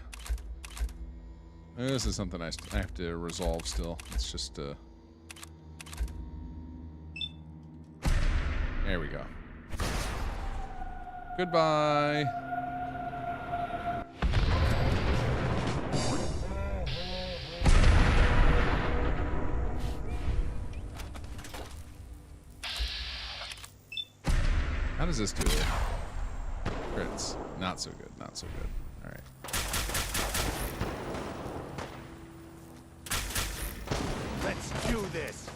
This is something I have to resolve still. It's just, there we go. Goodbye. How does this do it? Crits. Not so good. Not so good. All right. Let's do this.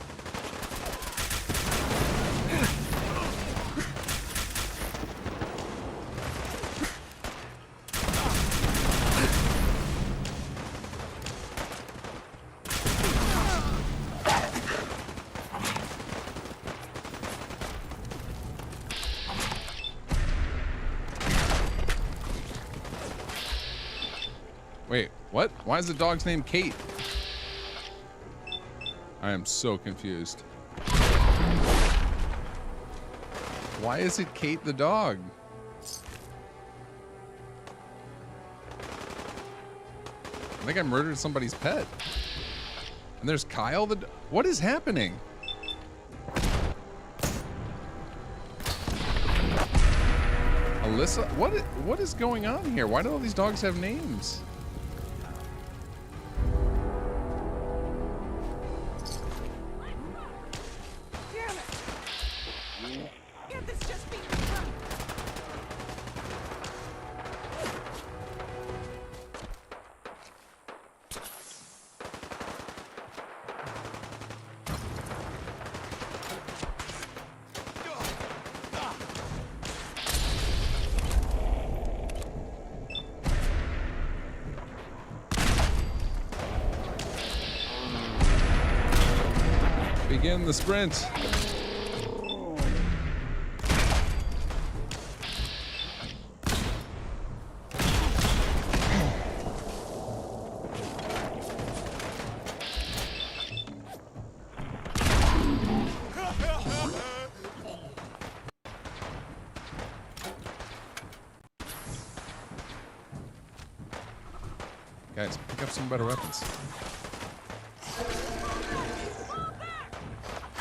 Wait, what? Why is the dog's name Kate? I am so confused. Why is it Kate the dog? I think I murdered somebody's pet. And there's Kyle the... What is happening? Alyssa? What is going on here? Why do all these dogs have names? Begin the sprint. Guys, pick up some better weapons.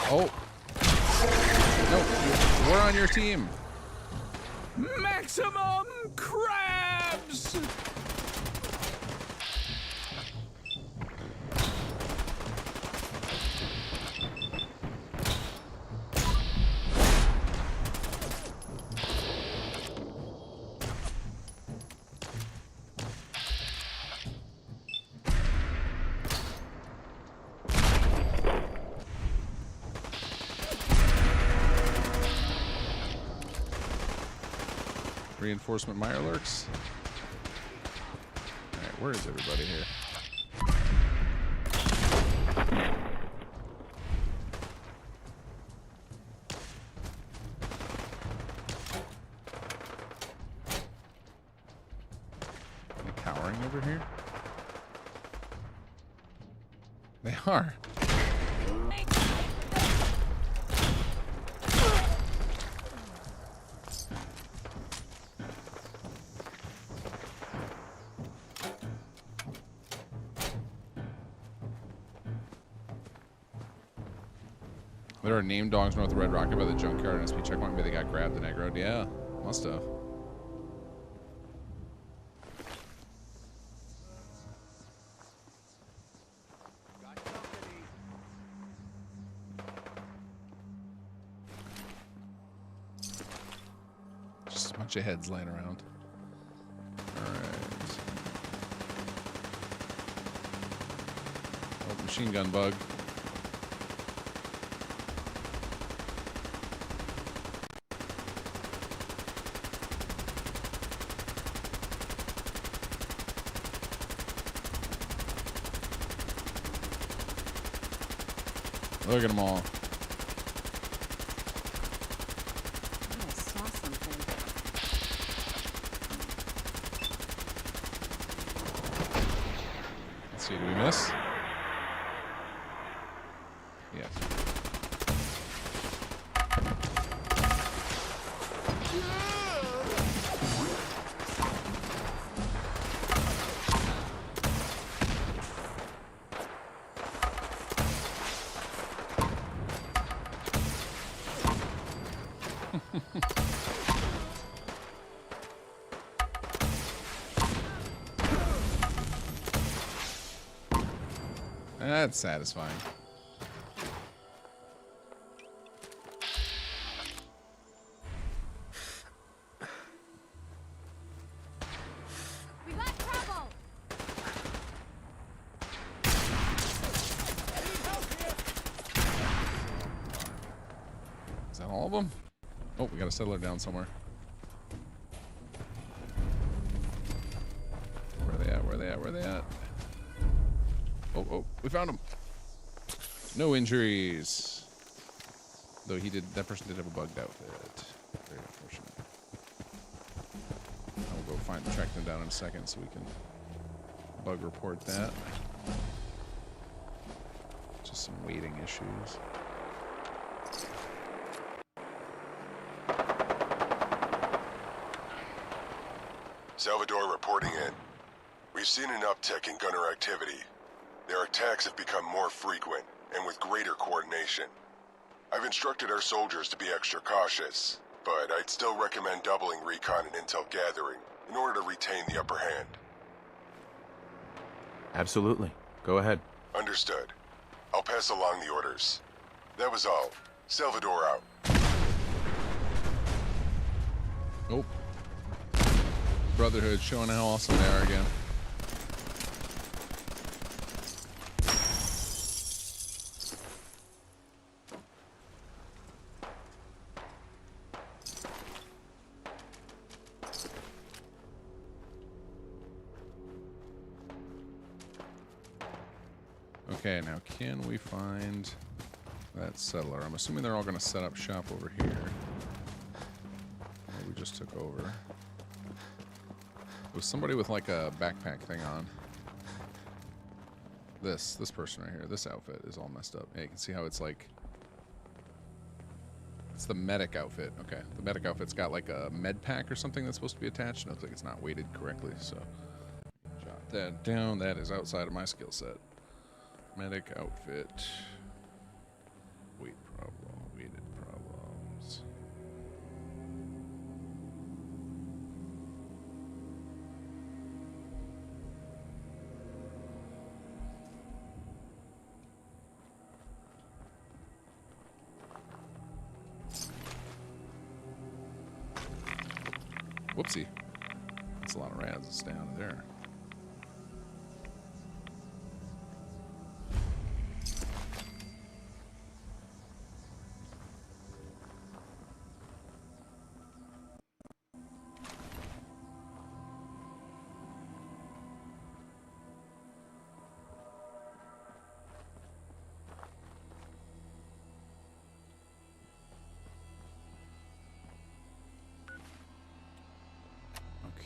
Oh. No, we're on your team. Maximum crabs! Reinforcement Mirelurks. Alright, where is everybody here? Are they cowering over here? They are. There are named dogs north of Red Rocket by the junkyard and SP checkpoint. Maybe they got grabbed and aggroed. Yeah, must have. Just a bunch of heads laying around. Alright. Oh, machine gun bug. Look at them all. I saw something. Let's see, do we miss? Yes. That's satisfying. We got trouble. Is that all of them? Oh, we got to settle her down somewhere. Where are they at? Where are they at? Where are they at? Oh, oh, we found him. No injuries. Though that person did have a bugged outfit. Very unfortunate. I'll go track them down in a second so we can bug report that. Just some waiting issues. Salvador reporting in. We've seen an uptick in gunner activity. Their attacks have become more frequent, and with greater coordination. I've instructed our soldiers to be extra cautious, but I'd still recommend doubling recon and intel gathering in order to retain the upper hand. Absolutely. Go ahead. Understood. I'll pass along the orders. That was all. Salvador out. Oh. Brotherhood showing how awesome they are again. Okay, now can we find that settler? I'm assuming they're all going to set up shop over here. We just took over. It was somebody with like a backpack thing on. This person right here, this outfit is all messed up. Yeah, you can see how it's like... It's the medic outfit. Okay, the medic outfit's got like a med pack or something that's supposed to be attached. It looks like it's not weighted correctly, so... Jot that down. That is outside of my skill set. Medic outfit. Weight problem. Weighted problems. Whoopsie. That's a lot of rads that's down there.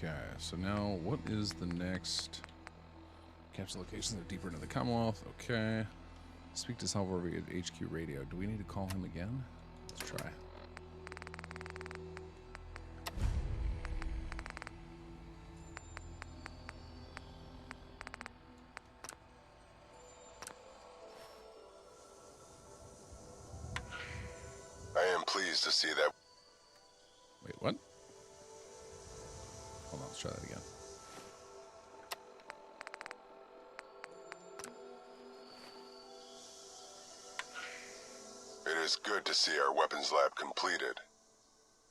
Okay, so now what is the next? Capture locations that are deeper into the Commonwealth. Okay. Speak to Salvador via HQ radio. Do we need to call him again? Let's try. I am pleased to see that. Wait, what? Hold on, let's try that again. It is good to see our weapons lab completed.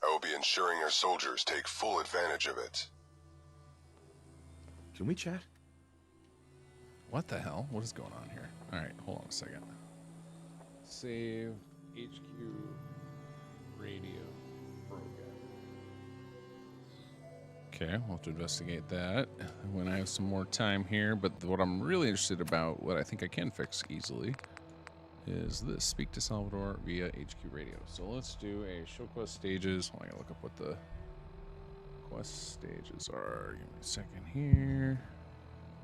I will be ensuring our soldiers take full advantage of it. Can we chat? What the hell? What is going on here? All right, hold on a second. Save HQ radio program. Okay, we'll have to investigate that when I have some more time here. But what I'm really interested about, what I think I can fix easily, is this. Speak to Salvador via HQ radio. So let's do a show quest stages. Hold on, I gotta look up what the quest stages are. Give me a second here.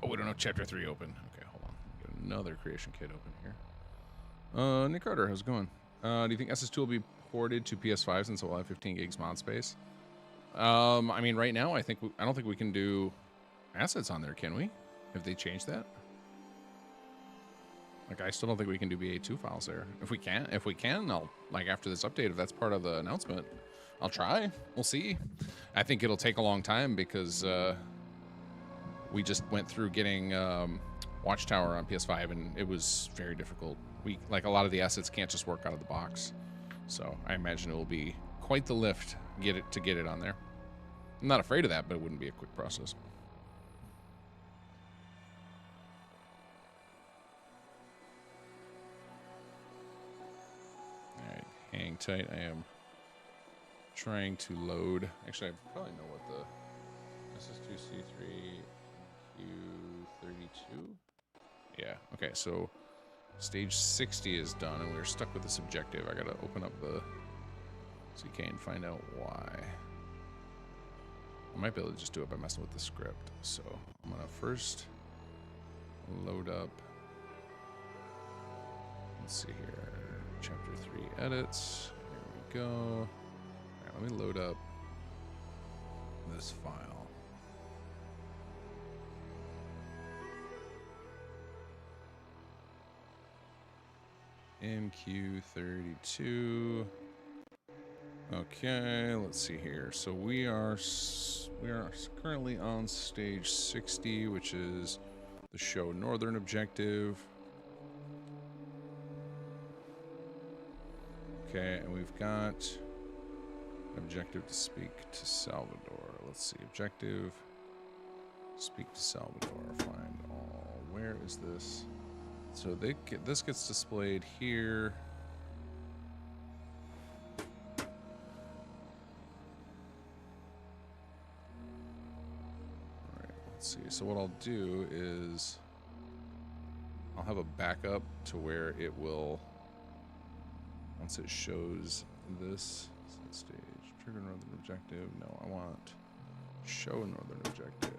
Oh, we don't have chapter 3 open. Okay, hold on. Get another creation kit open here. Nick Carter, how's it going? Do you think SS2 will be ported to PS5 since it will have 15 gigs mod space? I mean, right now, I don't think we can do assets on there, can we? Have they changed that? Like, I still don't think we can do BA2 files there. If we can, I'll, like, after this update, if that's part of the announcement, I'll try. We'll see. I think it'll take a long time because we just went through getting Watchtower on PS5, and it was very difficult. Like, a lot of the assets can't just work out of the box. So I imagine it will be quite the lift to get it on there. I'm not afraid of that, but it wouldn't be a quick process. Alright, hang tight. I am trying to load. Actually, I probably know what the SS2C3 Q32. Yeah, okay, so stage 60 is done, and we're stuck with this objective. I gotta open up the CK and find out why. I might be able to just do it by messing with the script. So I'm gonna first load up. Let's see here. Chapter 3 edits. Here we go. All right, let me load up this file. MQ32. Okay, let's see here. So we are currently on stage 60, which is the show Northern objective. Okay, and we've got objective to speak to Salvador. Let's see, objective, speak to Salvador, find all. Where is this? So this gets displayed here. All right, let's see. So what I'll do is I'll have a backup to where it will, once it shows this stage, trigger Northern objective. No, I want show Northern objective.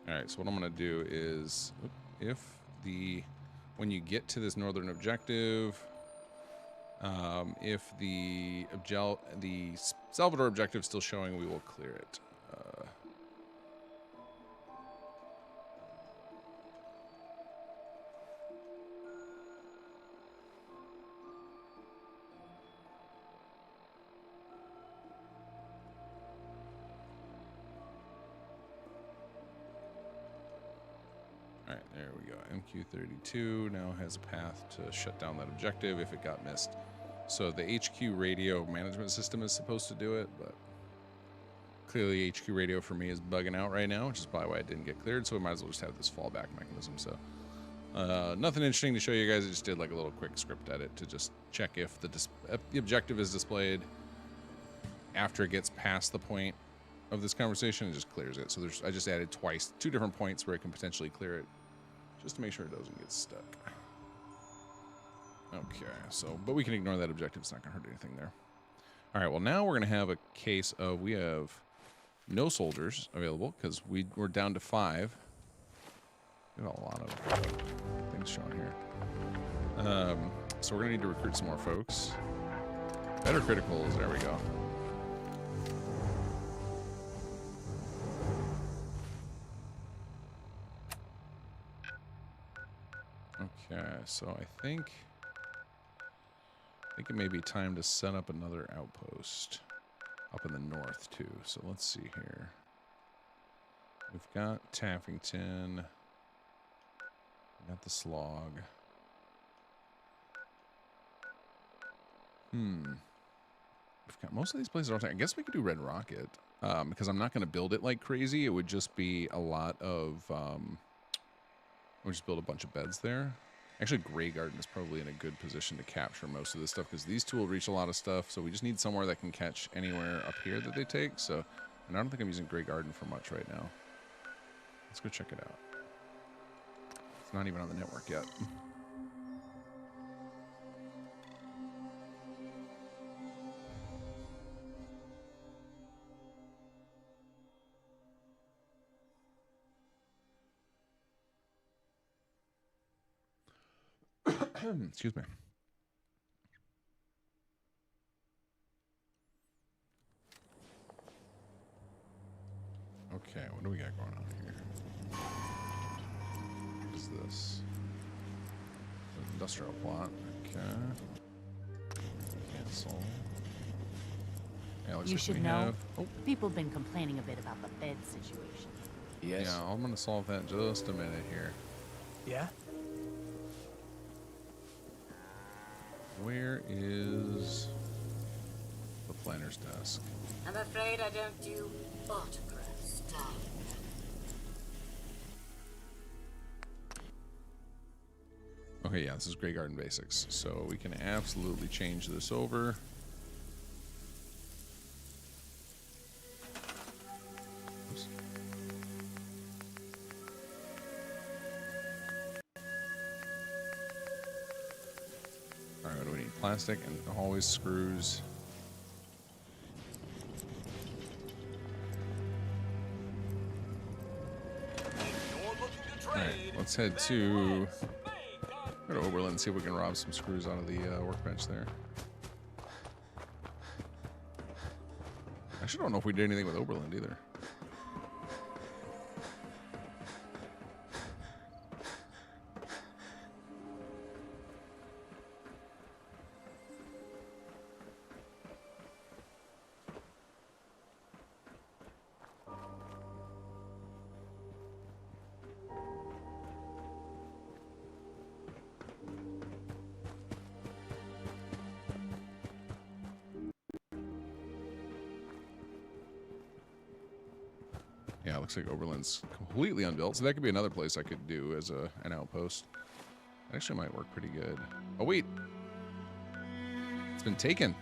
All right, so what I'm gonna do is, when you get to this Northern objective, if the Salvador objective is still showing, we will clear it. All right, there we go. MQ32 now has a path to shut down that objective if it got missed. So the HQ radio management system is supposed to do it, but clearly HQ radio for me is bugging out right now, which is probably why it didn't get cleared, so we might as well just have this fallback mechanism. So nothing interesting to show you guys. I just did like a little quick script edit to just check if the objective is displayed after it gets past the point of this conversation. It just clears it. So I just added two different points where it can potentially clear it, just to make sure it doesn't get stuck. Okay, so, but we can ignore that objective. It's not going to hurt anything there. All right, well, now we're going to have a case of we have no soldiers available because we're down to 5. We have a lot of things showing here. So we're going to need to recruit some more folks. Better criticals. There we go. Okay, so I think it may be time to set up another outpost up in the north too. So let's see here. We've got Taffington. We got the Slog. We've got most of these places. I guess we could do Red Rocket because I'm not going to build it like crazy. It would just be a lot of We'll just build a bunch of beds there. Actually, Grey Garden is probably in a good position to capture most of this stuff because these two will reach a lot of stuff. So we just need somewhere that can catch anywhere up here that they take. So, and I don't think I'm using Grey Garden for much right now. Let's go check it out. It's not even on the network yet. Excuse me. Okay, what do we got going on here? What is this? Industrial plot. Okay. Cancel. Yeah, looks You like should we know, have... Oh, people have been complaining a bit about the bed situation. yes. Yeah, I'm going to solve that in just a minute here. Yeah? Where is the planner's desk? I'm afraid I don't do autograph stuff. Okay, yeah, this is Grey Garden Basics. So we can absolutely change this over. Oops. All right, what do we need? Plastic and always screws. All right, let's head to... go to Oberlin and see if we can rob some screws out of the workbench there. I actually don't know if we did anything with Oberlin either. Yeah, it looks like Oberlin's completely unbuilt, so that could be another place I could do as an outpost. That actually might work pretty good. Oh, wait. It's been taken.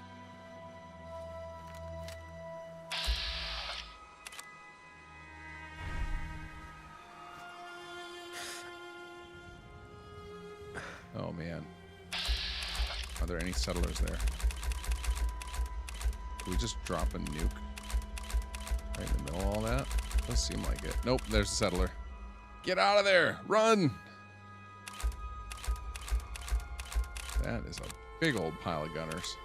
Oh, man. Are there any settlers there? Can we just drop a nuke right in the middle of all that? Does seem like it. Nope, there's a settler. Get out of there! Run! That is a big old pile of gunners.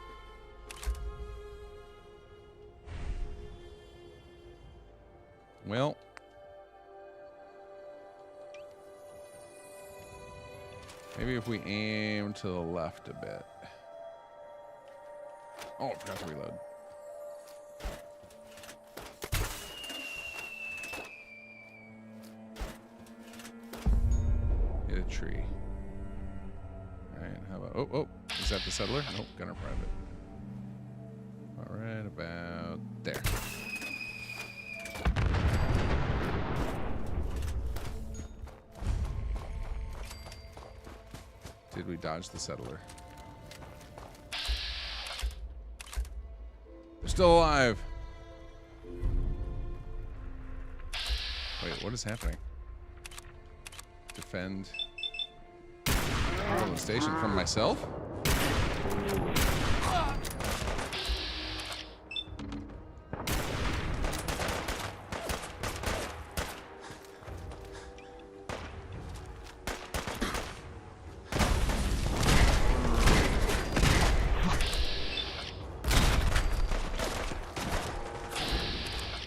Well. Maybe if we aim to the left a bit. Oh, I forgot to reload. Hit a tree. Alright, how about... Oh, oh, is that the settler? Nope, gunner private. Alright, about there. Did we dodge the settler? They're still alive. Wait, what is happening? Defend the station from myself?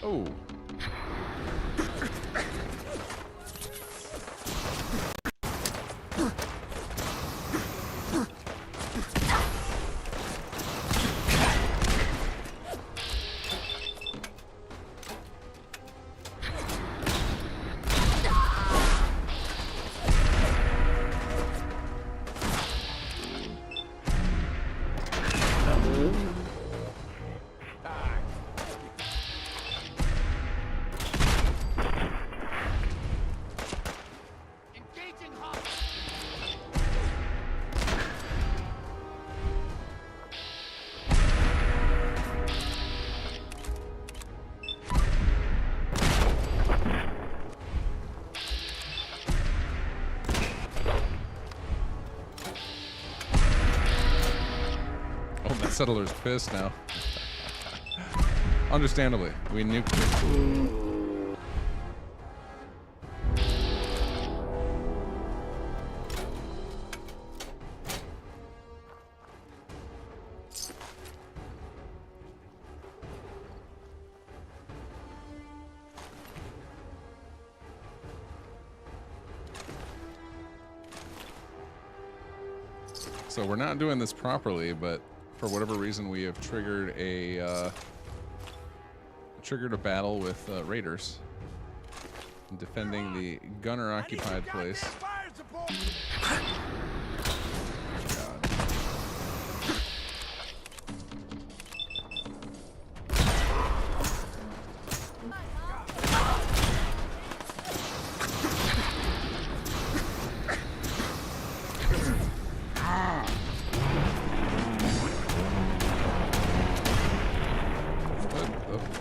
Oh. Settler's pissed now. Understandably, we nuked it. So we're not doing this properly, but for whatever reason, we have triggered a battle with raiders defending the gunner-occupied place.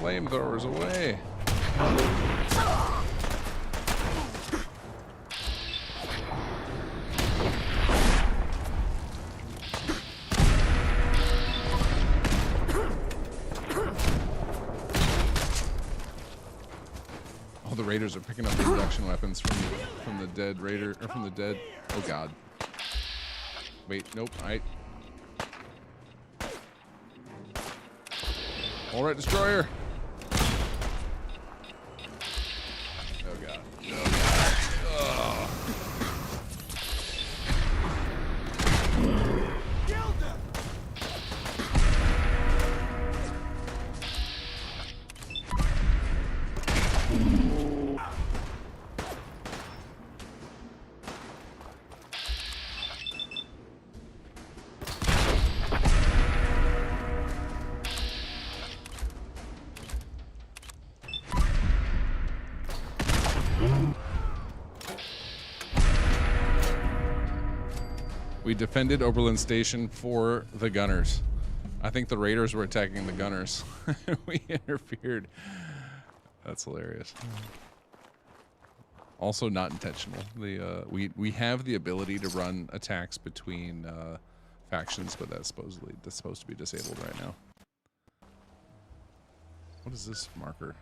Flamethrowers away. All the raiders are picking up the induction weapons from the dead raider, or from the dead. Oh god. Wait, nope. All right, destroyer. Oh god. Oh god. Oh. We defended Oberlin Station for the gunners. I think the raiders were attacking the gunners. We interfered. That's hilarious. Also not intentional. We have the ability to run attacks between factions, but that's supposed to be disabled right now. What is this marker?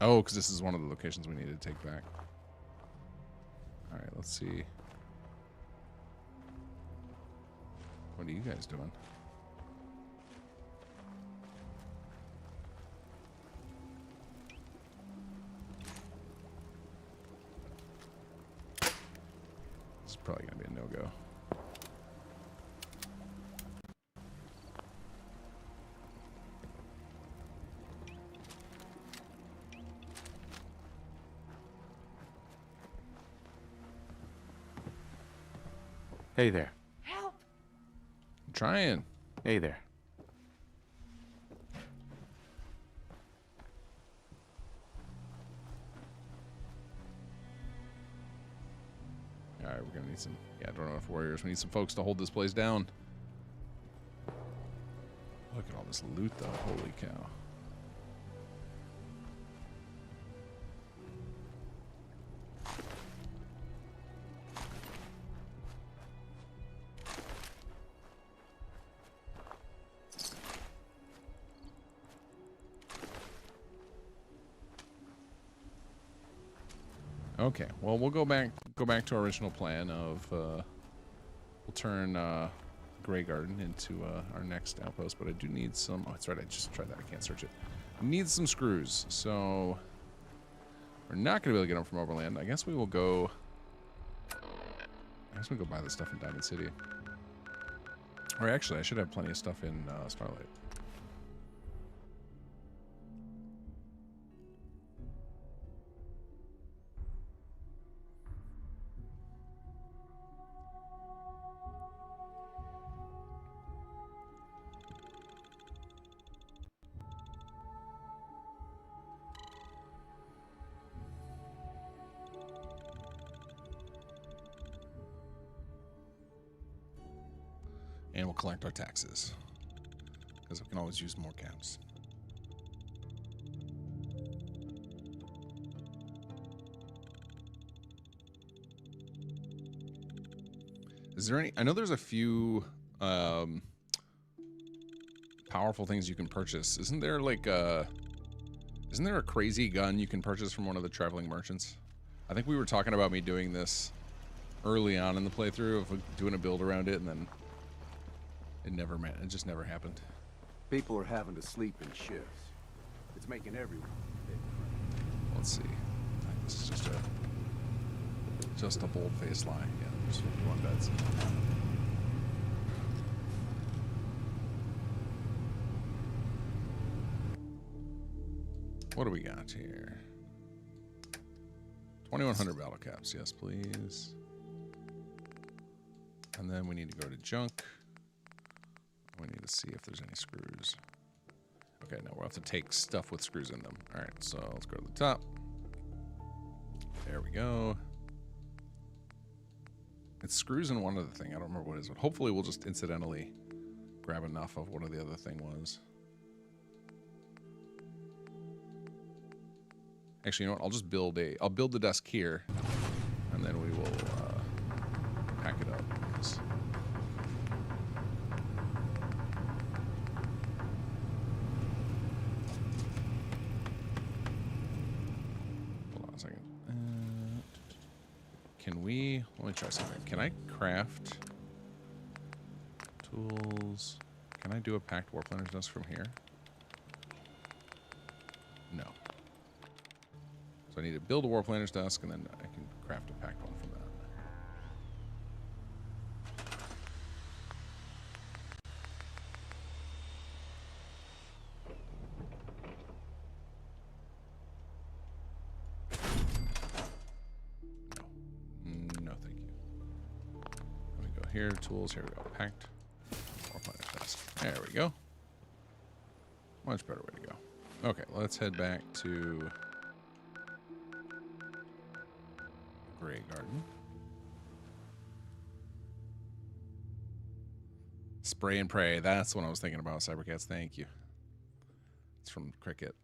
Oh, because this is one of the locations we need to take back. All right, let's see. What are you guys doing? This is probably going to be a no-go. Hey there. Help! I'm trying. Hey there. All right, we're gonna need some. Yeah, I don't know if warriors. We need some folks to hold this place down. Look at all this loot, though. Holy cow. Okay, well, we'll go back to our original plan of we'll turn Grey Garden into our next outpost, but I do need some. Oh, that's right, I just tried that. I can't search it. Need some screws, so we're not gonna be able to get them from Overland. I guess we will go. I guess we'll go buy the stuff in Diamond City. Or actually, I should have plenty of stuff in Starlight. And we'll collect our taxes, because we can always use more camps. Is there any? I know there's a few powerful things you can purchase. Isn't there like a? Isn't there a crazy gun you can purchase from one of the traveling merchants? I think we were talking about me doing this early on in the playthrough of doing a build around it, and then it just never happened. People are having to sleep in shifts. It's making everyone big. Let's see. This is just a bold-faced lie. Yeah, there's 51 beds. What do we got here? 2,100 battle caps. Yes, please. And then we need to go to junk. We need to see if there's any screws. Okay, now we'll have to take stuff with screws in them. All right, so let's go to the top. There we go. It's screws in one other thing. I don't remember what it is, but hopefully we'll just incidentally grab enough of what the other thing was. Actually, you know what? I'll build the desk here, and then we will pack it up. Hold on a second. Let me try something. Can I craft tools? Can I do a packed warplaner's desk from here? No. So I need to build a warplaner's desk, and then I can craft a packed one from that. No, thank you. Let me go here, tools, here we go, packed warplaner's desk. There we go. Much better way to go. Okay, let's head back to Grey Garden. Spray and pray. That's what I was thinking about, Cybercats. Thank you. It's from Cricket.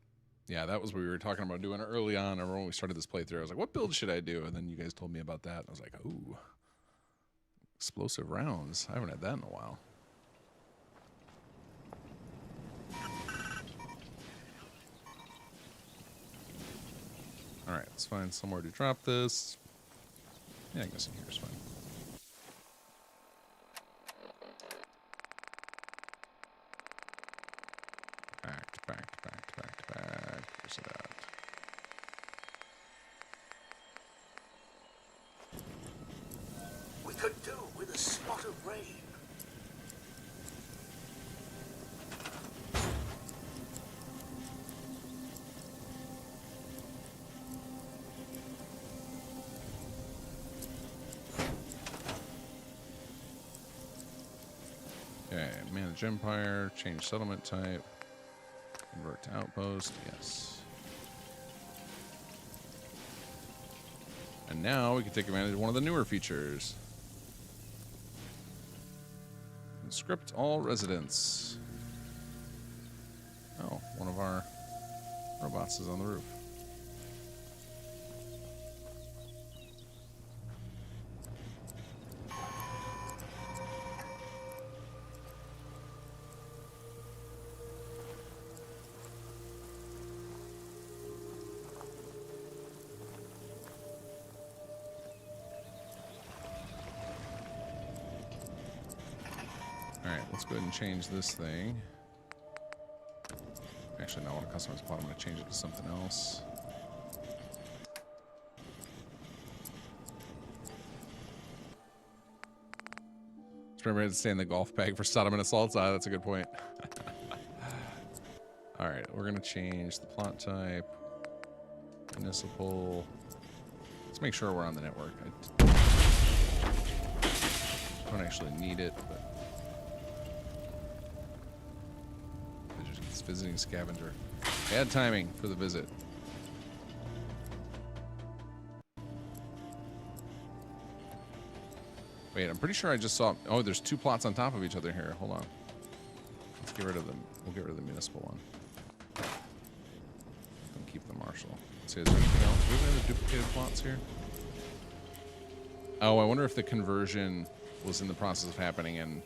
Yeah, that was what we were talking about doing early on. I remember when we started this playthrough, I was like, what build should I do? And then you guys told me about that. And I was like, ooh, explosive rounds. I haven't had that in a while. All right, let's find somewhere to drop this. Yeah, I guess in here is fine. Packed. Where's it at? We could do with a spot of rain. Okay, manage empire, change settlement type, convert to outpost, yes. And now we can take advantage of one of the newer features. Conscript all residents. Oh, one of our robots is on the roof. Let's go ahead and change this thing. Actually, no, I want to customize plot. I'm going to change it to something else. Just remember to stay in the golf bag for Sodom and Assault. That's a good point. All right, we're going to change the plot type. Municipal. Let's make sure we're on the network. I don't actually need it, but visiting scavenger. Bad timing for the visit. Wait, I'm pretty sure I just saw. Oh, there's two plots on top of each other here. Hold on. Let's get rid of them. We'll get rid of the municipal one. And keep the marshal. Let's see, is there anything else? Do we have any duplicated plots here? Oh, I wonder if the conversion. was in the process of happening, and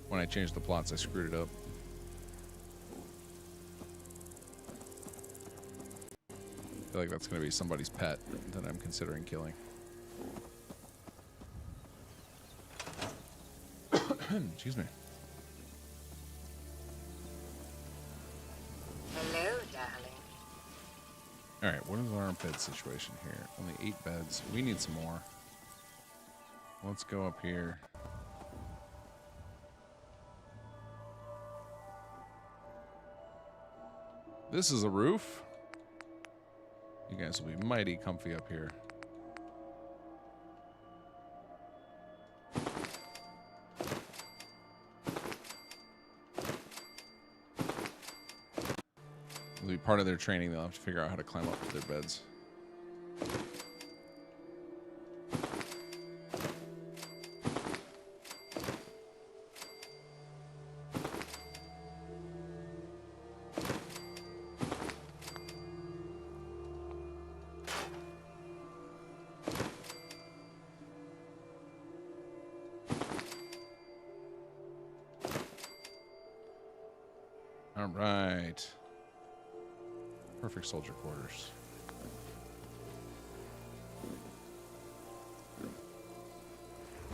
when I changed the plots, I screwed it up. I feel like that's going to be somebody's pet that I'm considering killing. Excuse me. Hello, darling. All right, what is our bed situation here? Only 8 beds. We need some more. Let's go up here. This is a roof. You guys will be mighty comfy up here. It'll be part of their training. They'll have to figure out how to climb up to their beds. All right. Perfect soldier quarters.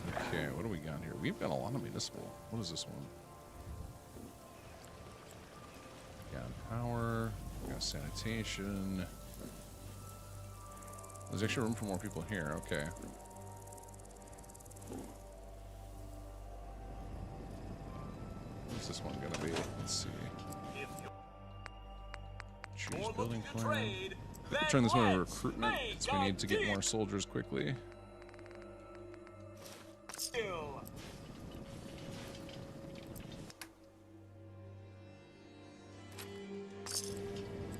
Okay, what do we got here? We've got a lot of municipal. What is this one? We got power. We got sanitation. There's actually room for more people here. Okay. What's this one gonna be? Let's see. Choose building plan. Turn this one to recruitment because we need to get more soldiers quickly.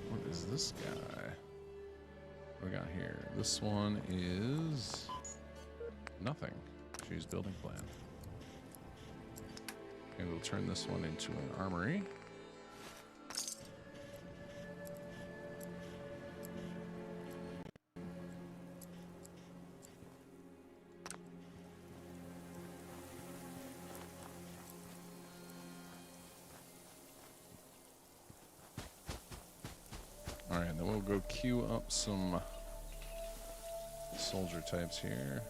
What is this guy? What do we got here? This one is nothing. Choose building plan. And we'll turn this one into an armory. All right, then we'll go queue up some soldier types here.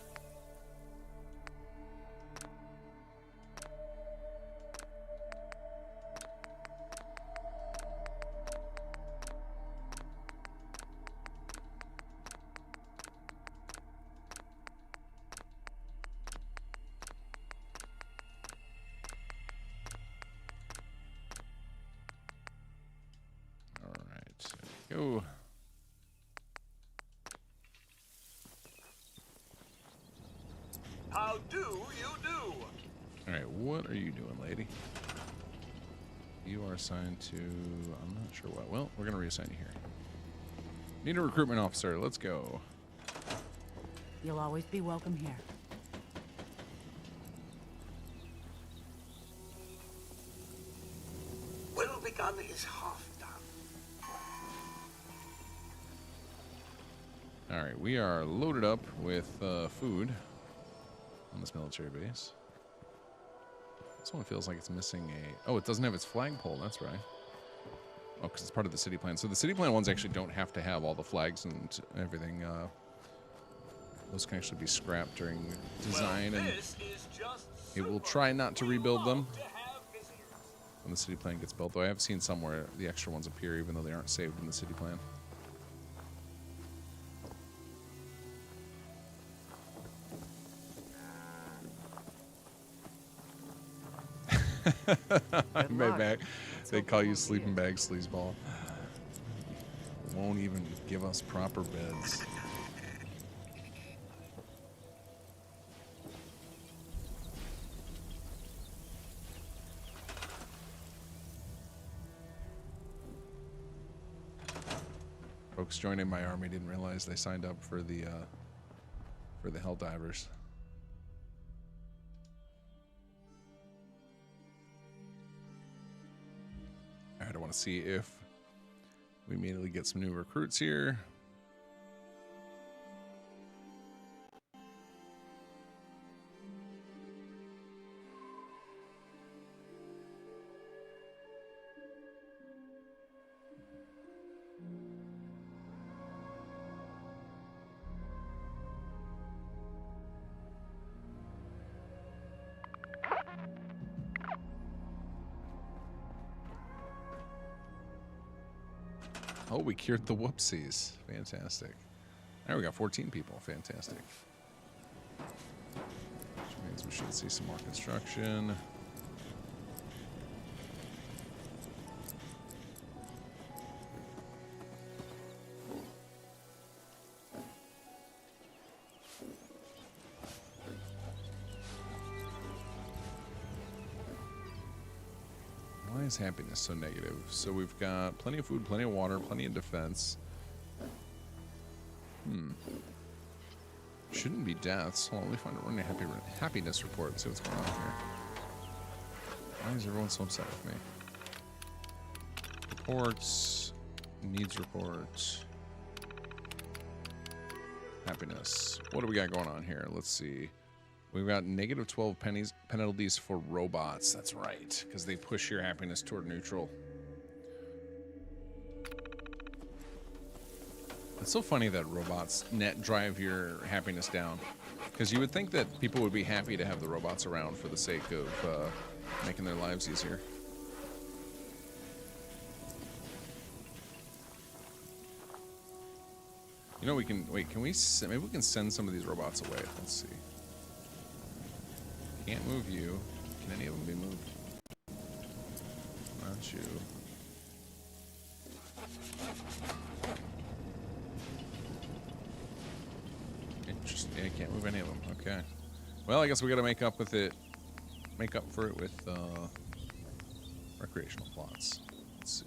Go. How do you do? All right, what are you doing, lady? You are assigned to, I'm not sure what. Well, we're going to reassign you here. Need a recruitment officer. Let's go. You'll always be welcome here. Will begun is half done. All right, we are loaded up with food on this military base. This one feels like it's missing a... Oh, it doesn't have its flagpole. That's right. Oh, because it's part of the city plan. So the city plan ones actually don't have to have all the flags and everything. Those can actually be scrapped during design, and it will try not to rebuild them when the city plan gets built. Though I have seen somewhere the extra ones appear even though they aren't saved in the city plan. I'm right back. They call you sleeping bag sleazeball. Won't even give us proper beds. Folks joining my army didn't realize they signed up for the Helldivers. All right, I want to see if we immediately get some new recruits here. Oh, we cured the whoopsies. Fantastic. Now we got 14 people. Fantastic. Which means we should see some more construction. Why is happiness so negative? So we've got plenty of food, plenty of water, plenty of defense. Shouldn't be deaths. Hold on, let me run a happiness report and see what's going on here. Why is everyone so upset with me? Reports. Needs reports. Happiness. What do we got going on here? Let's see. We've got negative 12 penalties for robots. That's right, because they push your happiness toward neutral. It's so funny that robots net drive your happiness down, because you would think that people would be happy to have the robots around for the sake of making their lives easier. You know, we can wait. Can we? Maybe we can send some of these robots away. Let's see. Can't move you. Can any of them be moved? Not you. Interesting. Yeah, can't move any of them. Okay. Well, I guess we got to make up with it. Make up for it with recreational plots. Let's see.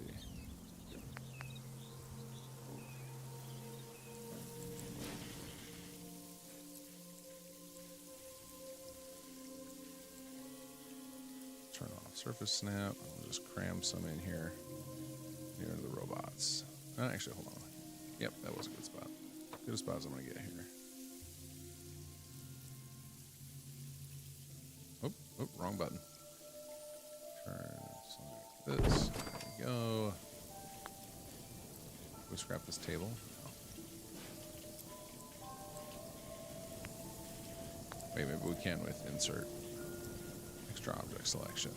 Turn off surface snap. I'll just cram some in here near the robots. Actually, hold on. Yep, that was a good spot. Good spot as I'm going to get here. Oh, wrong button. Turn like this. There we go. We scrap this table. No. Wait, maybe we can with insert. Extra object selection.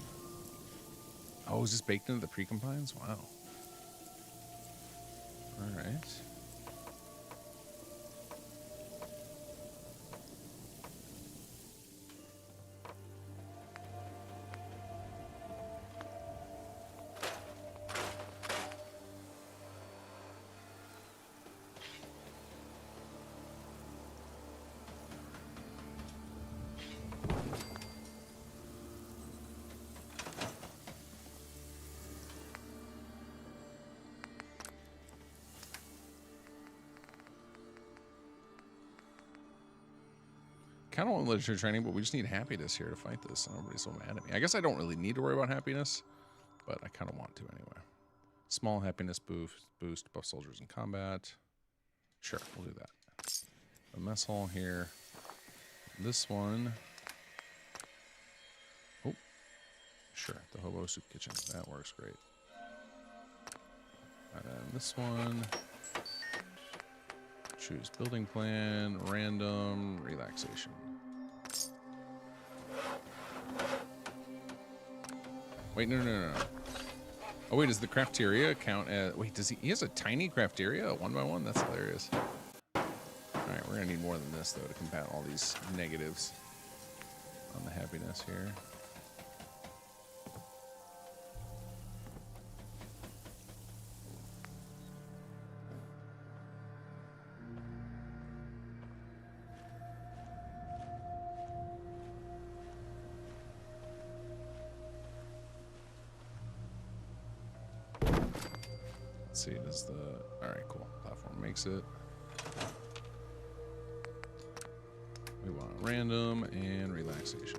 Oh, is this baked into the pre-combines? Wow. All right. Kind of want literature training, but we just need happiness here to fight this. And everybody's so mad at me. I guess I don't really need to worry about happiness, but I kind of want to anyway. Small happiness boost, buff soldiers in combat. Sure, we'll do that. A mess hall here. This one. Oh, sure, the hobo soup kitchen. That works great. And then this one. Choose building plan, random, relaxation. Wait, no. Oh, wait, does the crafteria count as... Wait, does he has a tiny crafteria, a 1x1? That's hilarious. All right, we're going to need more than this, though, to combat all these negatives on the happiness here. Let's see, does the... Alright, cool. Platform makes it. We want random and relaxation.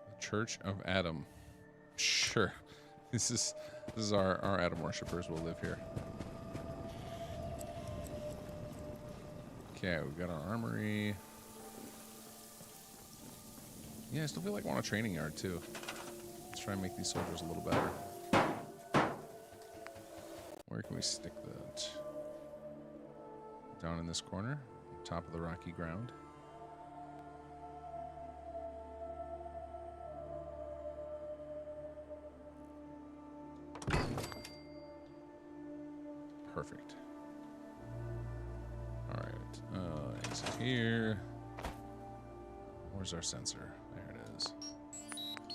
The Church of Adam. Sure. This is our Adam worshippers will live here. Okay, we've got our armory. Yeah, I still feel like I want a training yard, too. Let's try and make these soldiers a little better. Where can we stick that? Down in this corner, top of the rocky ground. Perfect. All right. Exit here. Where's our sensor? There it is.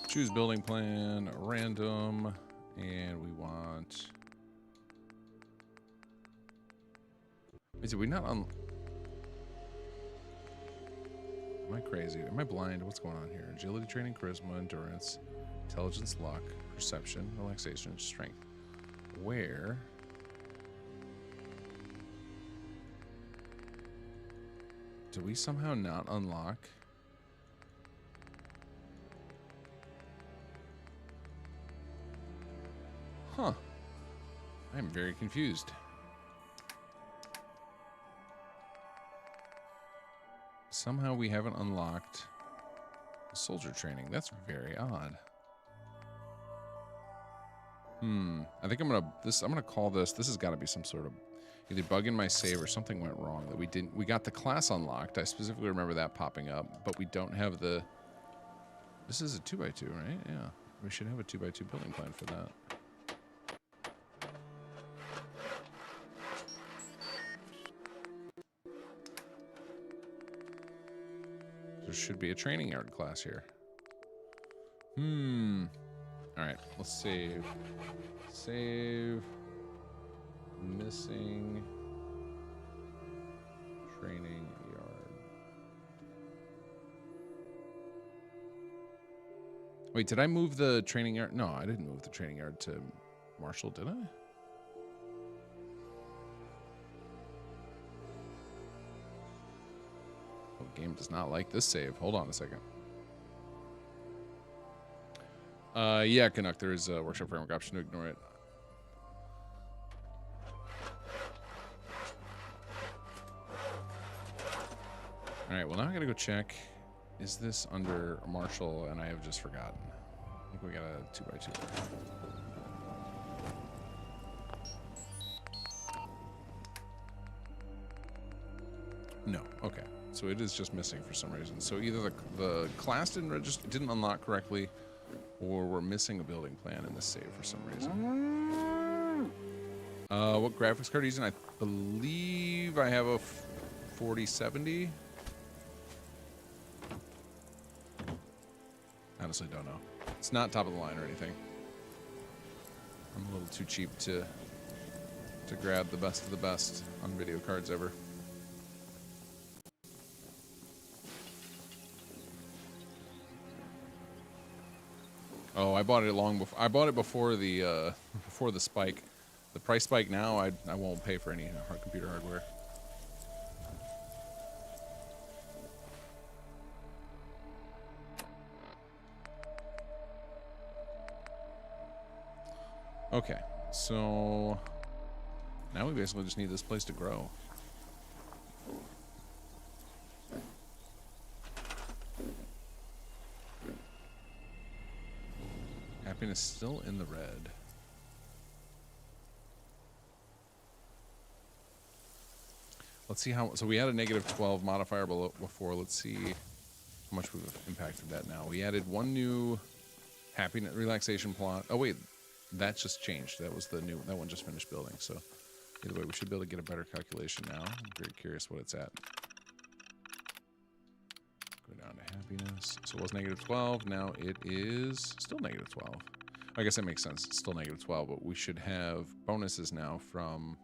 Choose building plan, random, and we want... Wait, did we not Am I crazy? Am I blind? What's going on here? Agility training, charisma, endurance, intelligence, luck, perception, relaxation, strength. Where? Do we somehow not unlock? Huh. I'm very confused. Somehow we haven't unlocked soldier training. That's very odd. I think I'm gonna call this. This has got to be some sort of either bug in my save or something went wrong that we got the class unlocked. I specifically remember that popping up, but we don't have the. This is a 2x2, right? Yeah. We should have a 2x2 building plan for that. There should be a training yard class here. All right, let's save. Save. Missing training yard. Wait, did I move the training yard? No, I didn't move the training yard to Marshall, did I? Oh, the game does not like this save. Hold on a second. Yeah, Canuck, there is a workshop framework option to ignore it. All right, well, now I gotta go check. Is this under Marshall? And I have just forgotten. I think we got a 2x2. No, okay. So it is just missing for some reason. So either the class didn't unlock correctly, or we're missing a building plan in this save for some reason. What graphics card are you using? I believe I have a 4070. Honestly, don't know. It's not top of the line or anything. I'm a little too cheap to grab the best of the best on video cards ever. Oh, I bought it long before. I bought it before the spike. The price spike now, I won't pay for any computer hardware. Okay, so now we basically just need this place to grow. Happiness still in the red. Let's see how. So we had a -12 modifier before. Let's see how much we've impacted that now. We added one new happiness relaxation plot. Oh wait, that just changed. That was the new. That one just finished building. So either way, we should be able to get a better calculation now. I'm very curious what it's at. Go down to happiness. So it was -12. Now it is still -12. I guess that makes sense. It's still -12, but we should have bonuses now from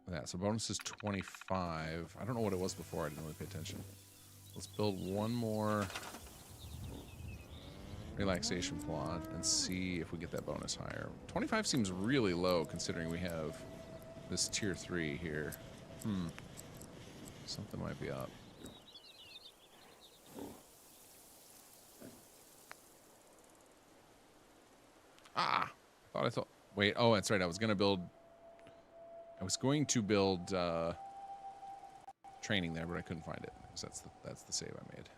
that. So bonus is 25. I don't know what it was before. I didn't really pay attention. Let's build one more relaxation plot and see if we get that bonus higher. 25 seems really low considering we have this tier 3 here. Something might be up. Ah! I thought. Wait, oh, that's right. I was going to build training there, but I couldn't find it because that's the save I made.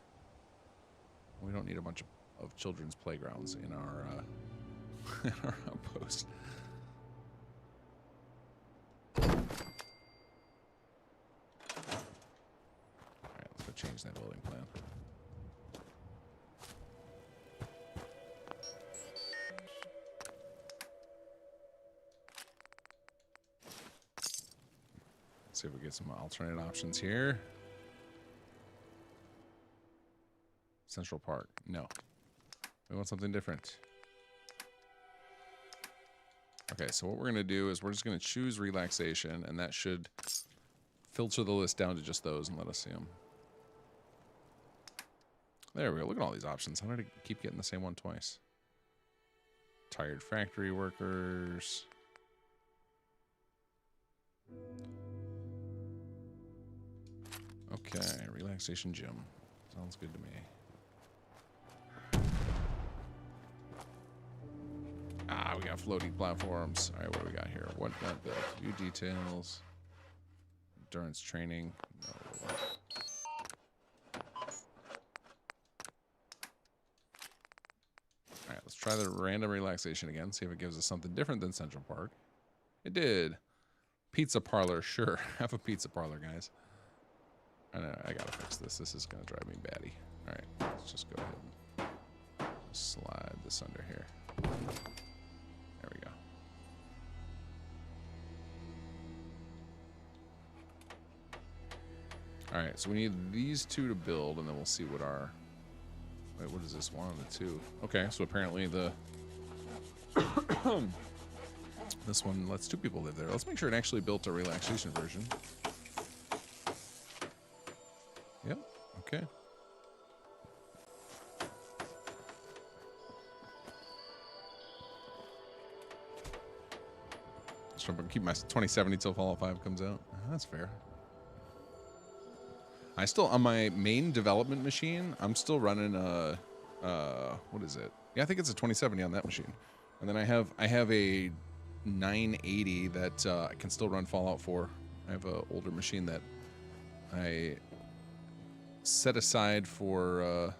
We don't need a bunch of children's playgrounds in our in our outpost. All right, let's go change that building plan. see if we get some alternate options here. Central Park. No. We want something different. Okay, so what we're going to do is we're just going to choose relaxation, and that should filter the list down to just those and let us see them. There we go. Look at all these options. How did I keep getting the same one twice? Tired factory workers. Okay, relaxation gym. Sounds good to me. Ah, we got floating platforms. All right, what do we got here? What got built? View details. Endurance training. No. All right, let's try the random relaxation again. See if it gives us something different than Central Park. It did. Pizza parlor, sure. Have a pizza parlor, guys. I know, I gotta fix this. This is gonna drive me batty. All right, let's just go ahead and slide this under here. There we go. All right, so we need these two to build, and then we'll see what our... Wait, what is this? One and the two. Okay, so apparently the... this one lets two people live there. Let's make sure it actually built a relaxation version. Yep, okay. So I'm gonna keep my 2070 till Fallout 5 comes out. That's fair. I still, on my main development machine, I'm still running what is it? Yeah, I think it's a 2070 on that machine. And then I have a 980 that I can still run Fallout 4. I have an older machine that I set aside for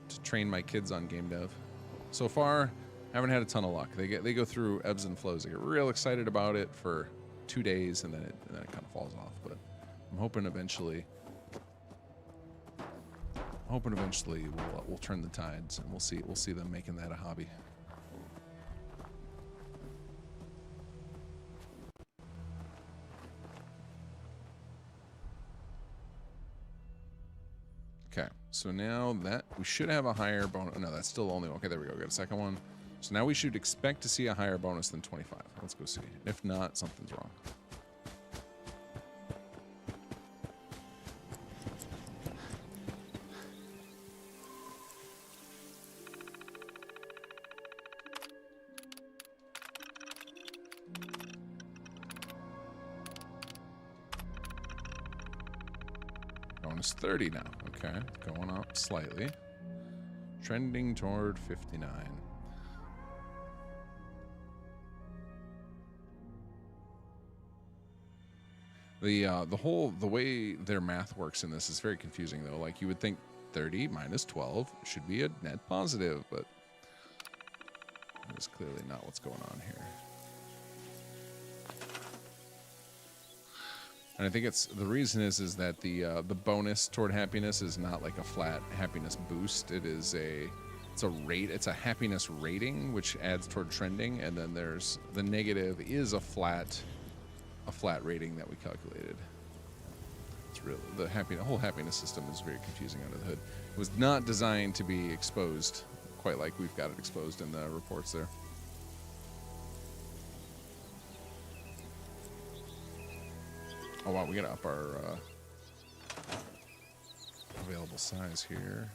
to train my kids on game dev. So far, I haven't had a ton of luck. They go through ebbs and flows. They get real excited about it for 2 days, and then it kind of falls off. But I'm hoping eventually we'll turn the tides, and we'll see them making that a hobby. Okay, so now that we should have a higher bonus. No, that's still only okay. There we go. We got a second one. So now we should expect to see a higher bonus than 25. Let's go see. If not, something's wrong. Bonus 30 now. Okay, going up slightly. Trending toward 59. The way their math works in this is very confusing though. Like you would think 30 minus 12 should be a net positive, but that is clearly not what's going on here. And I think it's the reason is that the bonus toward happiness is not like a flat happiness boost. It's a rate. It's a happiness rating, which adds toward trending, and then there's the negative is a flat rating that we calculated. It's real. The whole happiness system is very confusing under the hood. It was not designed to be exposed quite like we've got it exposed in the reports there. Oh wow, we gotta up our available size here.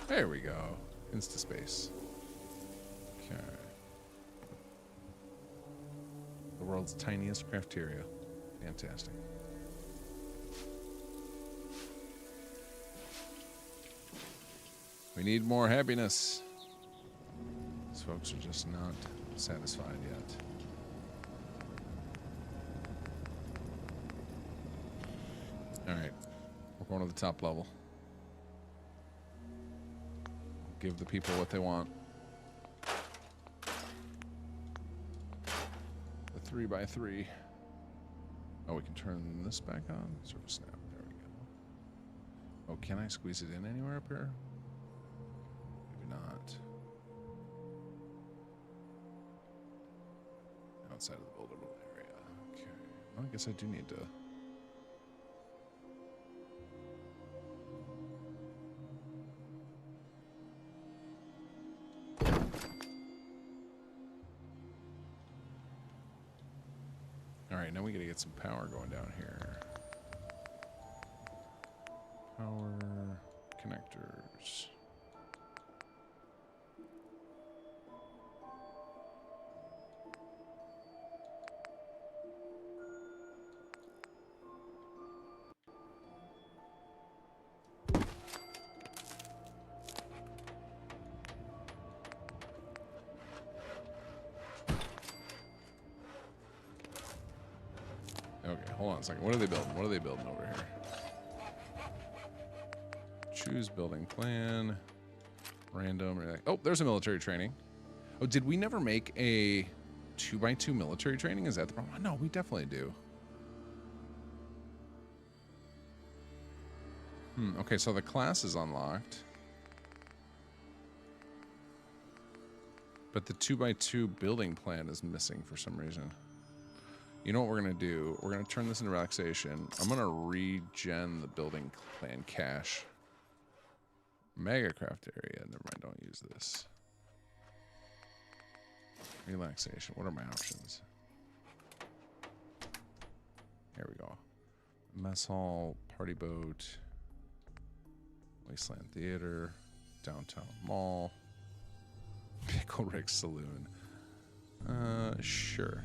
There we go. Instaspace. Okay. The world's tiniest crafteria. Fantastic. We need more happiness. These folks are just not satisfied yet. Alright. We're going to the top level. Give the people what they want. The 3x3. Oh, we can turn this back on? Sort of snap. There we go. Oh, can I squeeze it in anywhere up here? Maybe not. outside of the buildable area. Okay. Well, I guess I do need to. All right, now we gotta get some power going down here. Power connectors. Okay, hold on a second. What are they building? What are they building over here? Choose building plan. Random. Oh, there's a military training. Oh, did we never make a 2x2 military training? Is that the problem? No, we definitely do. Okay, so the class is unlocked. But the 2x2 building plan is missing for some reason. You know what we're going to do? We're going to turn this into relaxation. I'm going to regen the building plan cache. Megacraft area. Never mind, don't use this. Relaxation. What are my options? Here we go. Mess hall, party boat, Wasteland Theater, downtown mall, Pickle Rick Saloon. Sure.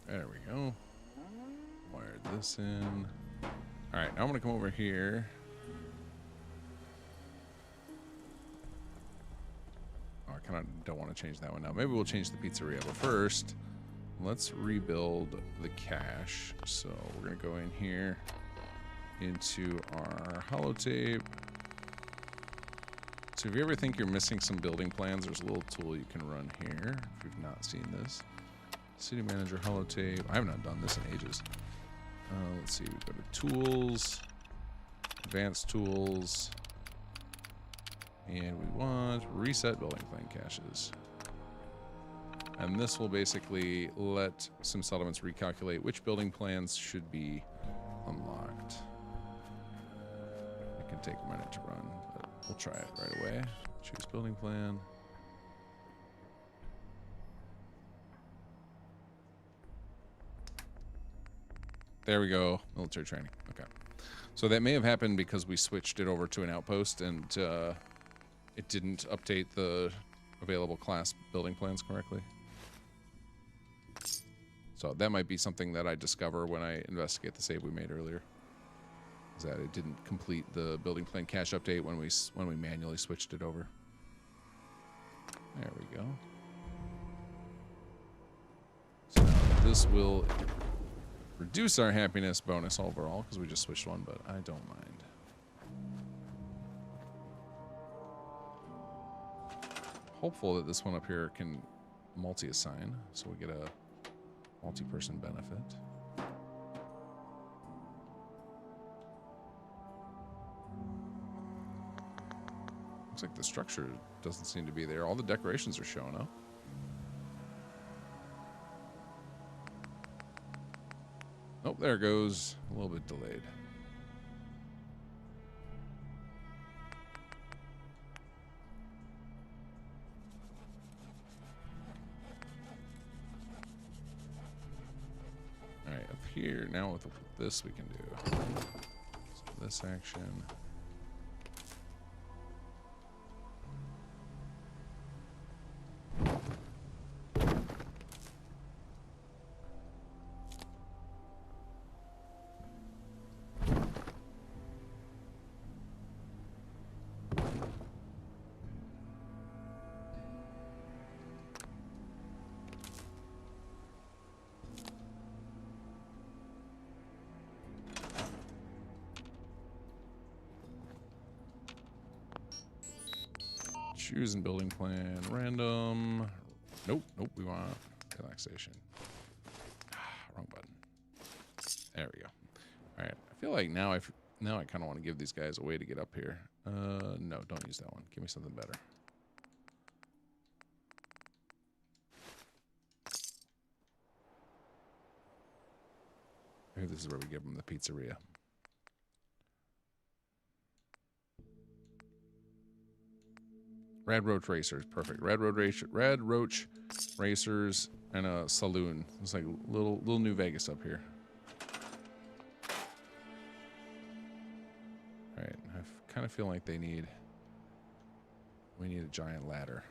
There we go. Wired this in. All right, now I'm gonna come over here. Oh, I kind of don't want to change that one now. Maybe we'll change the pizzeria, but first, let's rebuild the cache. So we're gonna go in here into our holotape. So if you ever think you're missing some building plans, there's a little tool you can run here if you've not seen this. City Manager holotape. I have not done this in ages. Let's see. We go to Tools, Advanced Tools, and we want Reset Building Plan Caches. And this will basically let some settlements recalculate which building plans should be unlocked. It can take a minute to run, but we'll try it right away. Choose building plan. There we go. Military training. Okay. So that may have happened because we switched it over to an outpost and it didn't update the available class building plans correctly. So that might be something that I discover when I investigate the save we made earlier. Is that it didn't complete the building plan cache update when we manually switched it over. There we go. So now this will reduce our happiness bonus overall because we just switched one, but I don't mind. Hopeful that this one up here can multi-assign, so we get a multi-person benefit. Looks like the structure doesn't seem to be there. All the decorations are showing up. Oh, there it goes. A little bit delayed. All right, up here, now with this we can do. So this action. Choose and building plan. Random. Nope. Nope. We want relaxation. Wrong button. There we go. All right. I feel like now I kind of want to give these guys a way to get up here. No, don't use that one. Give me something better. Maybe this is where we give them the pizzeria. Rad Roach Racers, perfect. Rad Roach Racers, and a saloon. It's like little New Vegas up here. All right, I kind of feel like we need a giant ladder.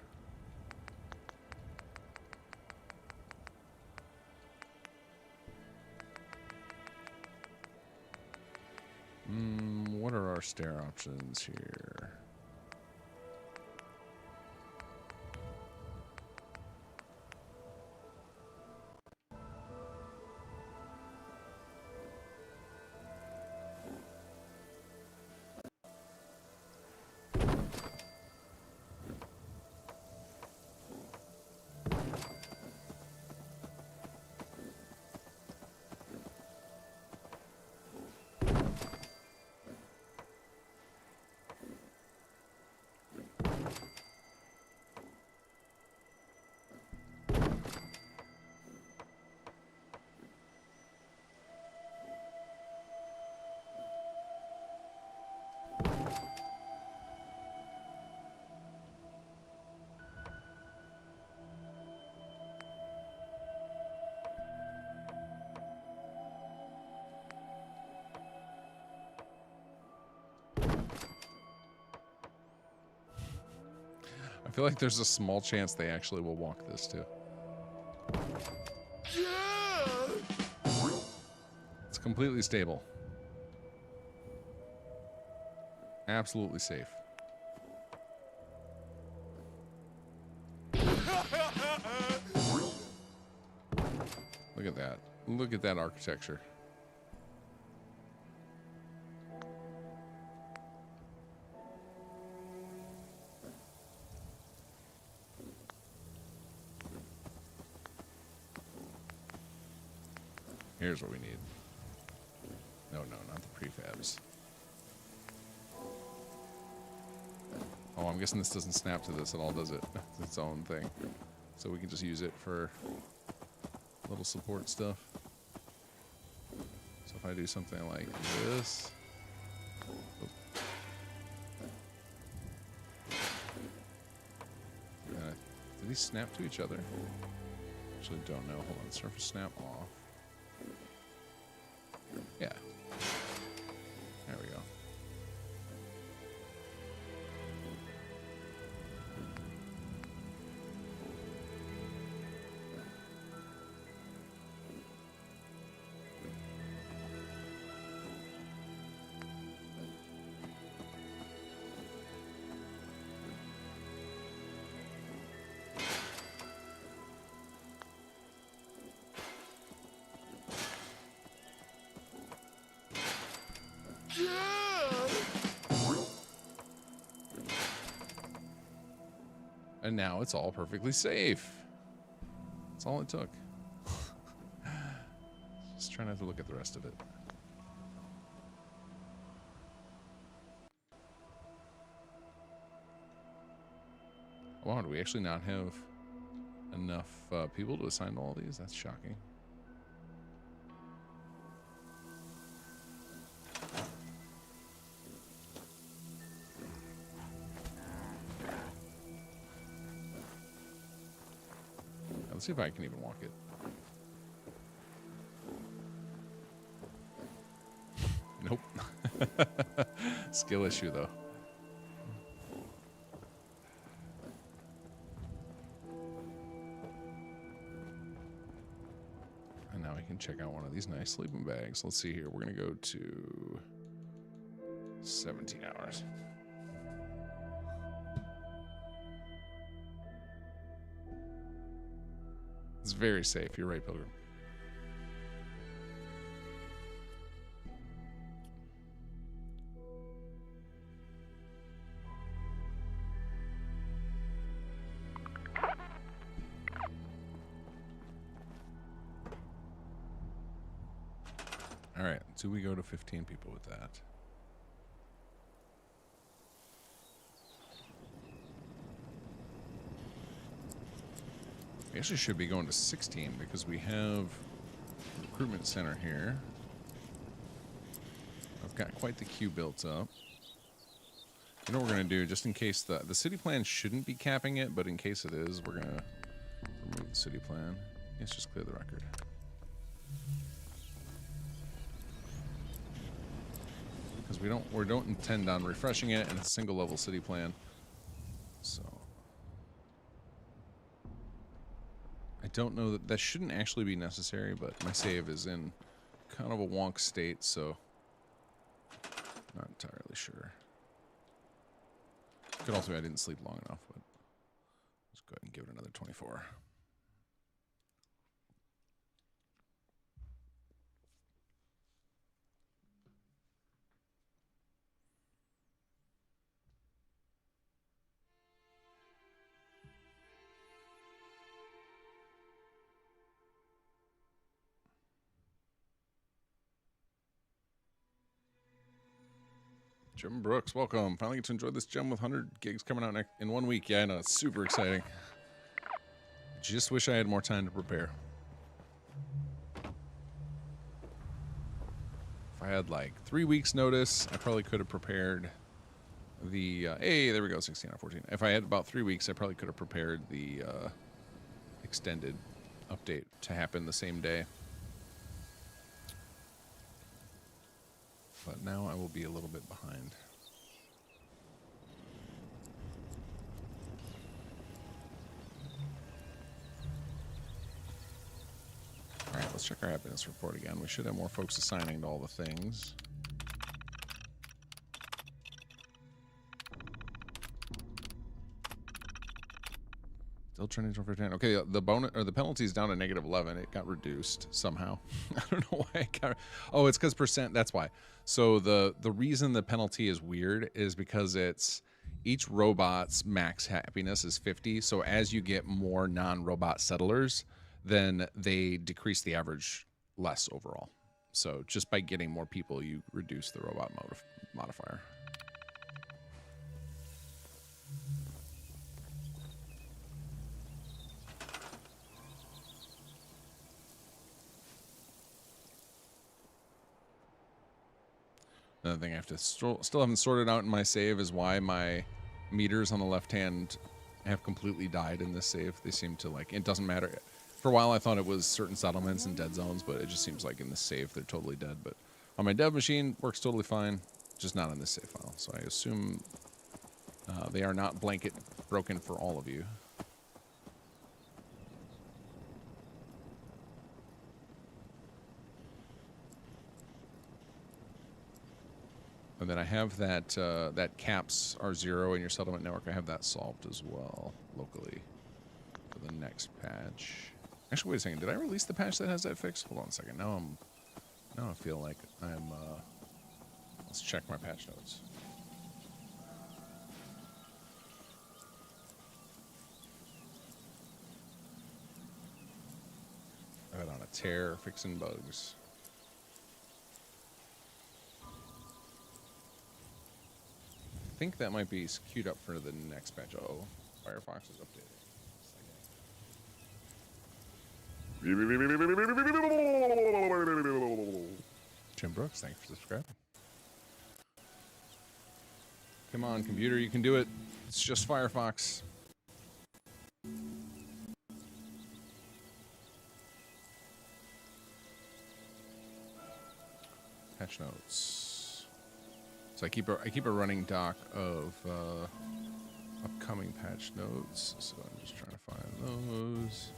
What are our stair options here? I feel like there's a small chance they actually will walk this too. It's completely stable. Absolutely safe. Look at that. Look at that architecture. Here's what we need. No, not the prefabs. Oh, I'm guessing this doesn't snap to this at all, does it? It's its own thing. So we can just use it for little support stuff. So if I do something like this. Do these snap to each other? Actually don't know. Hold on. Surface snap off. Yeah. There we go. And now it's all perfectly safe. That's all it took. Just try not to look at the rest of it. Wow, do we actually not have enough people to assign to all these? That's shocking. Let's see if I can even walk it. Nope. Skill issue, though. And now I can check out one of these nice sleeping bags. Let's see here. We're going to go to 17 hours. It's very safe. You're right, Pilgrim. All right, do we go to 15 people with that? We actually should be going to 16 because we have a recruitment center here. I've got quite the queue built up. You know what we're going to do, just in case the city plan shouldn't be capping it, but in case it is, we're going to remove the city plan. Let's just clear the record. Because we don't intend on refreshing it, and it's a single level city plan. So I don't know that shouldn't actually be necessary, but my save is in kind of a wonk state, so not entirely sure. Could also be I didn't sleep long enough, but let's go ahead and give it another 24. Jim Brooks, welcome. Finally get to enjoy this gem with 100 gigs coming out in 1 week. Yeah, I know, it's super exciting. Just wish I had more time to prepare. If I had like 3 weeks notice, I probably could have prepared the, hey, there we go, 16 out of 14. If I had about 3 weeks, I probably could have prepared the extended update to happen the same day. But now I will be a little bit behind. All right, let's check our happiness report again. We should have more folks assigning to all the things. Still trending for 10. Okay, the bonus or the penalty is down to -11. It got reduced somehow. I don't know why it got. Oh, it's because percent. That's why. So the reason the penalty is weird is because it's each robot's max happiness is 50. So as you get more non-robot settlers, then they decrease the average less overall. So just by getting more people, you reduce the robot modifier. Another thing I have to still haven't sorted out in my save is why my meters on the left hand have completely died in this save. They seem to like, it doesn't matter. For a while I thought it was certain settlements and dead zones, but it just seems like in this save they're totally dead. But on my dev machine works totally fine, just not in this save file. So I assume they are not blanket broken for all of you. And then I have that that caps are 0 in your settlement network. I have that solved as well locally for the next patch. Actually, wait a second. Did I release the patch that has that fixed? Hold on a second. Now I feel like I'm. Let's check my patch notes. I got on a tear fixing bugs. I think that might be queued up for the next patch. Uh-oh, Firefox is updating. Jim Brooks, thanks for subscribing. Come on, computer, you can do it. It's just Firefox. Patch notes. So I keep a running doc of upcoming patch notes. So I'm just trying to find those.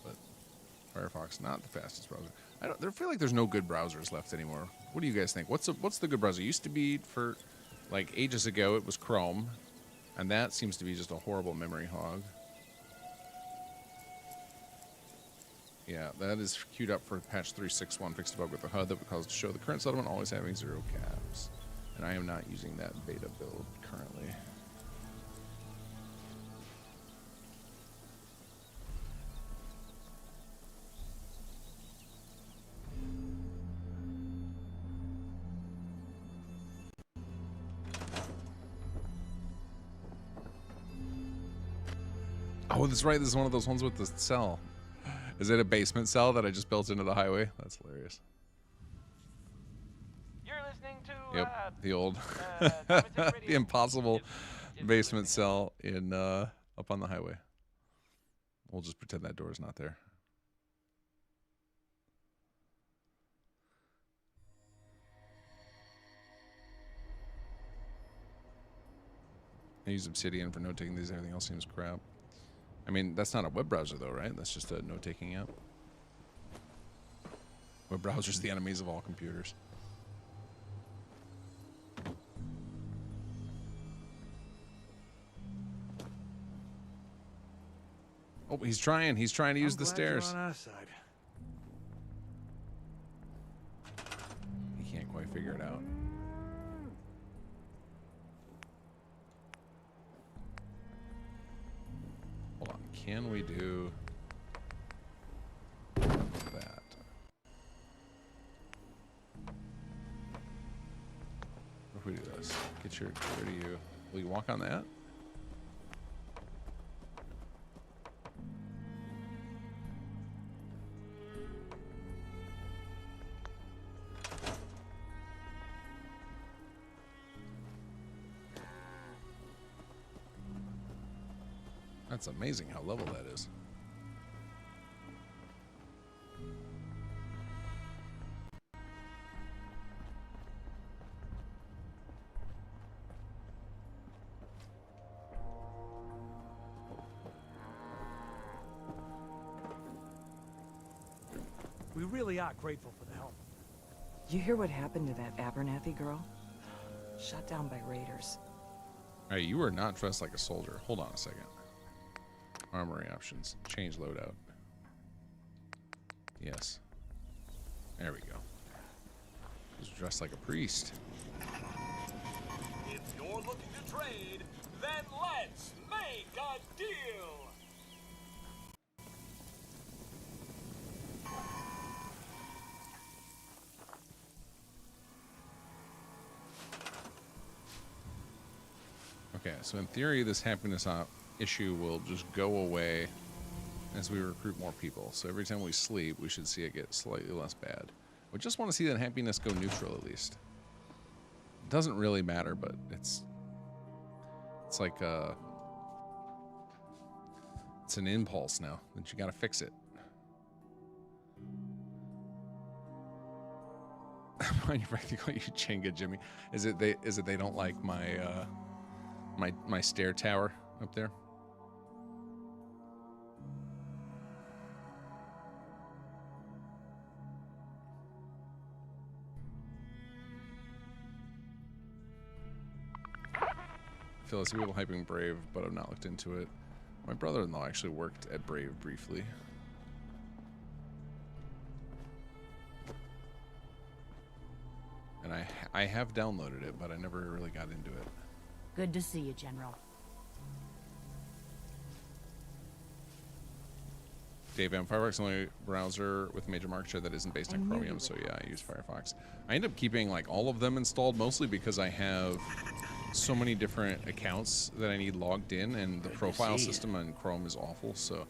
But Firefox not the fastest browser. I feel like there's no good browsers left anymore. What do you guys think? What's the good browser? It used to be for like ages ago. It was Chrome, and that seems to be just a horrible memory hog. Yeah, that is queued up for patch 3.6.1. Fixed a bug with the HUD that would cause it to show the current settlement always having 0 caps. And I am not using that beta build currently. Oh, that's right. This is one of those ones with the cell. Is it a basement cell that I just built into the highway? That's hilarious. You're listening to Yep, the old, the impossible basement cell in up on the highway. We'll just pretend that door is not there. I use Obsidian for note-taking these. Everything else seems crap. I mean, that's not a web browser, though, right? That's just a note-taking app. Web browsers, the enemies of all computers. Oh, he's trying. He's trying to use the stairs. On our side. He can't quite figure it out. Hold on. Can we do that? What if we do this? Get rid of you. Will you walk on that? That's amazing how level that is. We really are grateful for the help. You hear what happened to that Abernathy girl? Shot down by raiders. Alright, you are not dressed like a soldier. Hold on a second. Armory options. Change loadout. Yes. There we go. He's dressed like a priest. If you're looking to trade, then let's make a deal! Okay, so in theory, this happiness issue will just go away as we recruit more people. So every time we sleep, we should see it get slightly less bad. We just want to see that happiness go neutral at least. It doesn't really matter, but it's like it's an impulse now that you got to fix it. Mind you practically you Jenga, Jimmy. Is it they don't like my my stair tower up there? I feel I see people hyping Brave, but I've not looked into it. My brother-in-law actually worked at Brave briefly. And I have downloaded it, but I never really got into it. Good to see you, General. Dave, I'm Firefox the only browser with a major market share that isn't based on Chromium, so yeah, I use Firefox. I end up keeping like all of them installed, mostly because I have so many different accounts that I need logged in, and the profile system on Chrome is awful, so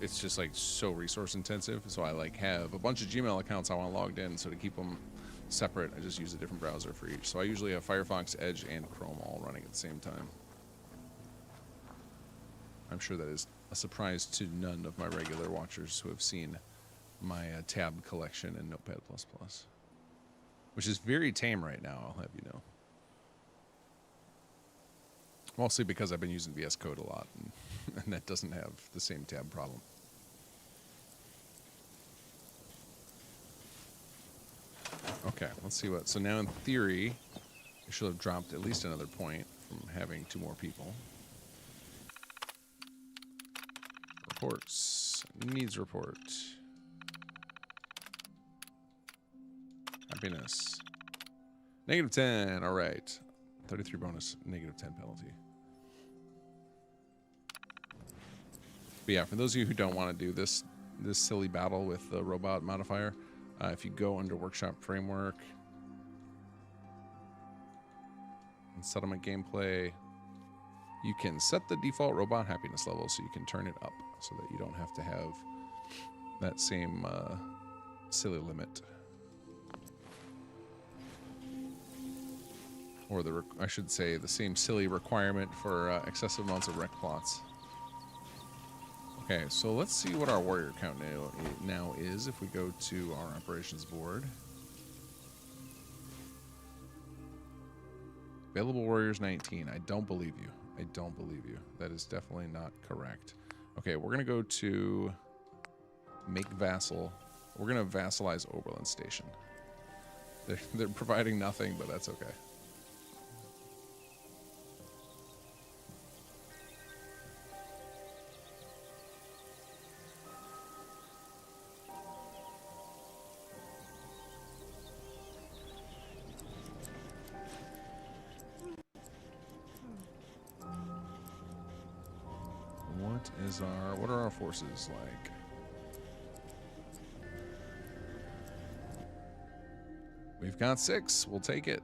it's just like so resource intensive. So I like have a bunch of Gmail accounts I want logged in, so to keep them separate, I just use a different browser for each. So I usually have Firefox, Edge, and Chrome all running at the same time. I'm sure that is a surprise to none of my regular watchers who have seen my tab collection in Notepad++, which is very tame right now, I'll have you know. Mostly because I've been using VS Code a lot, and that doesn't have the same tab problem. Okay, let's see what... So now in theory, I should have dropped at least another point from having 2 more people. Reports. Needs report. Happiness. -10, all right. 33 bonus, -10 penalty. But yeah, for those of you who don't want to do this silly battle with the robot modifier, if you go under Workshop Framework and Settlement Gameplay, You can set the default robot happiness level so you can turn it up so that you don't have to have that same silly limit. Or I should say the same silly requirement for excessive amounts of rec plots. Okay, so let's see what our warrior count now is if we go to our operations board. Available warriors 19. I don't believe you. I don't believe you. That is definitely not correct. Okay, we're going to go to make vassal. We're going to vassalize Oberlin Station. They're providing nothing, but that's okay. What are our forces like? We've got 6. We'll take it.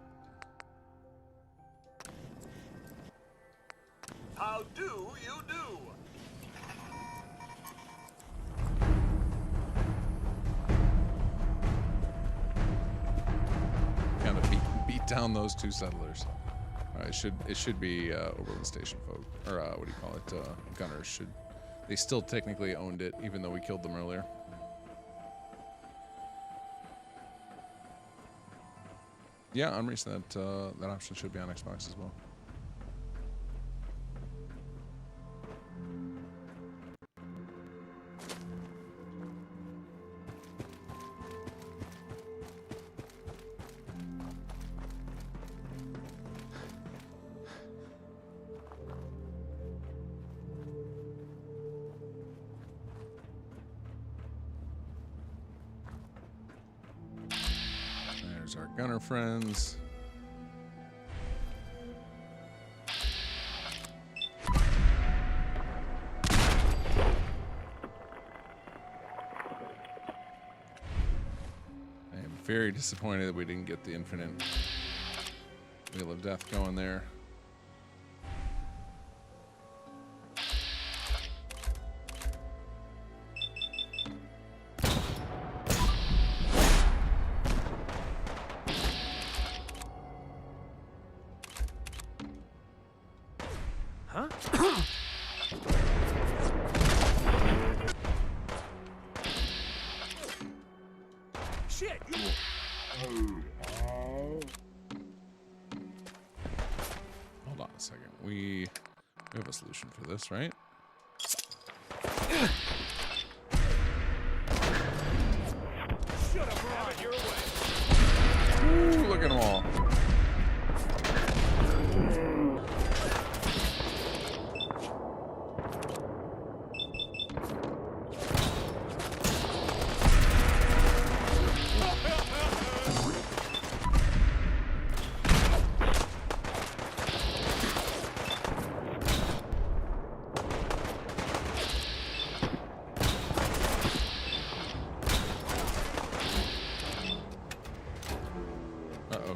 How do you do? Kind of beat down those 2 settlers. It should be Oberlin Station folk, or what do you call it? Gunners should. They still technically owned it, even though we killed them earlier. Yeah, Unreach, that option should be on Xbox as well. Our gunner friends. I am very disappointed that we didn't get the infinite Wheel of Death going there. Hold on a second. We have a solution for this, right? Ooh, look at them all.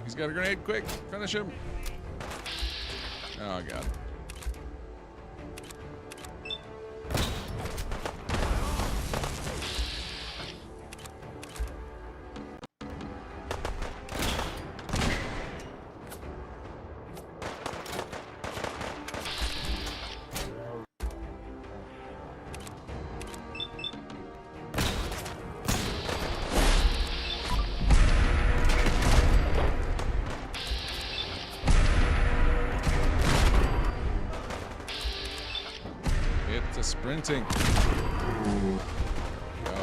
He's got a grenade. Quick, finish him. Oh, God. Sprinting. Go.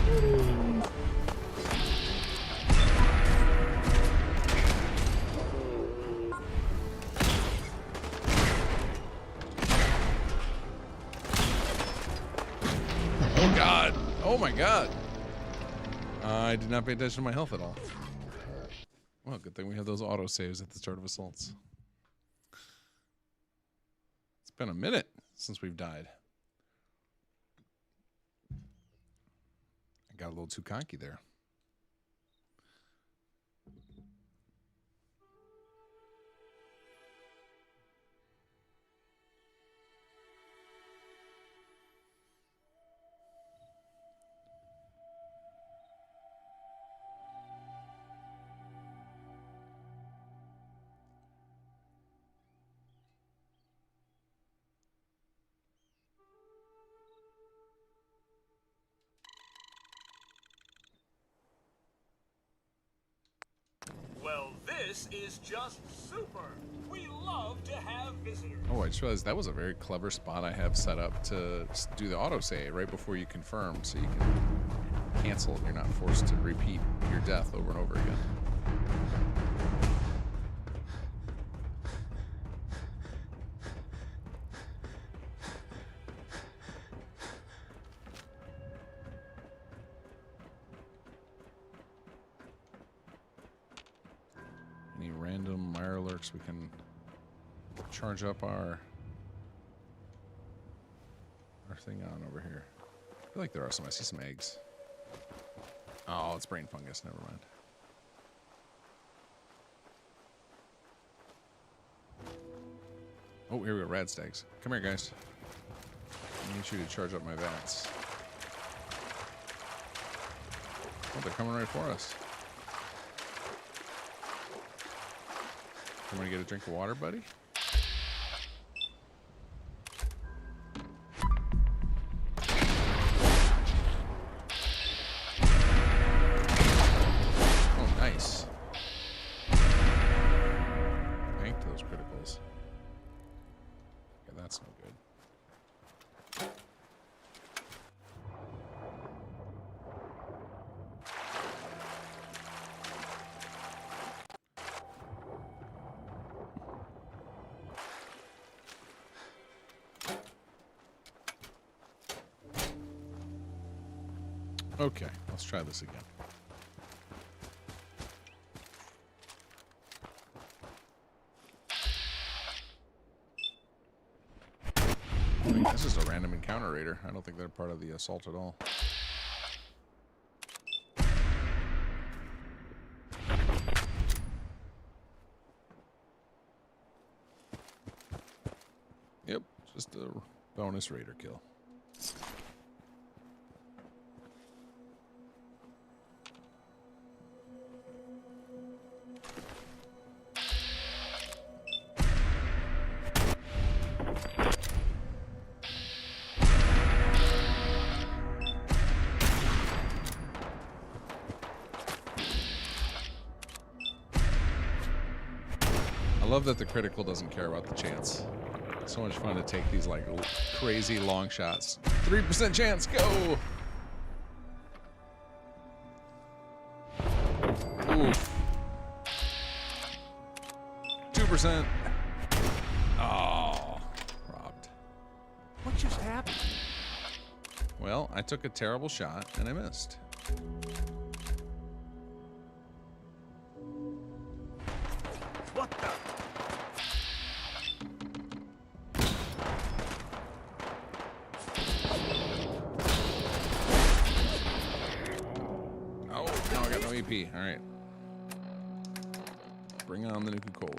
Oh god! Oh my god! I did not pay attention to my health at all. Well, good thing we have those autosaves at the start of assaults. It's been a minute since we've died. I got a little too cocky there. Well, this is just super. We love to have visitors. Oh, I just realized that was a very clever spot I have set up to do the autosave right before you confirm, so you can cancel and you're not forced to repeat your death over and over again. Any random mire lurks we can charge up our thing on over here. I feel like there are some. I see some eggs. Oh, it's brain fungus. Never mind. Oh, here we go. Rad stags. Come here, guys. I need you to charge up my vats. Oh, they're coming right for us. You want to get a drink of water, buddy? Oh, nice. Banked those criticals. Yeah, that's no good. Okay, let's try this again. I mean, this is a random encounter raider. I don't think they're part of the assault at all. Yep, just a bonus raider kill. I love that the critical doesn't care about the chance. It's so much fun to take these like crazy long shots. 3% chance, go! Oof. 2%. Oh, robbed. What just happened? Well, I took a terrible shot and I missed. What the? Oh, no, I got no EP. All right. Bring on the Nuka-Cola.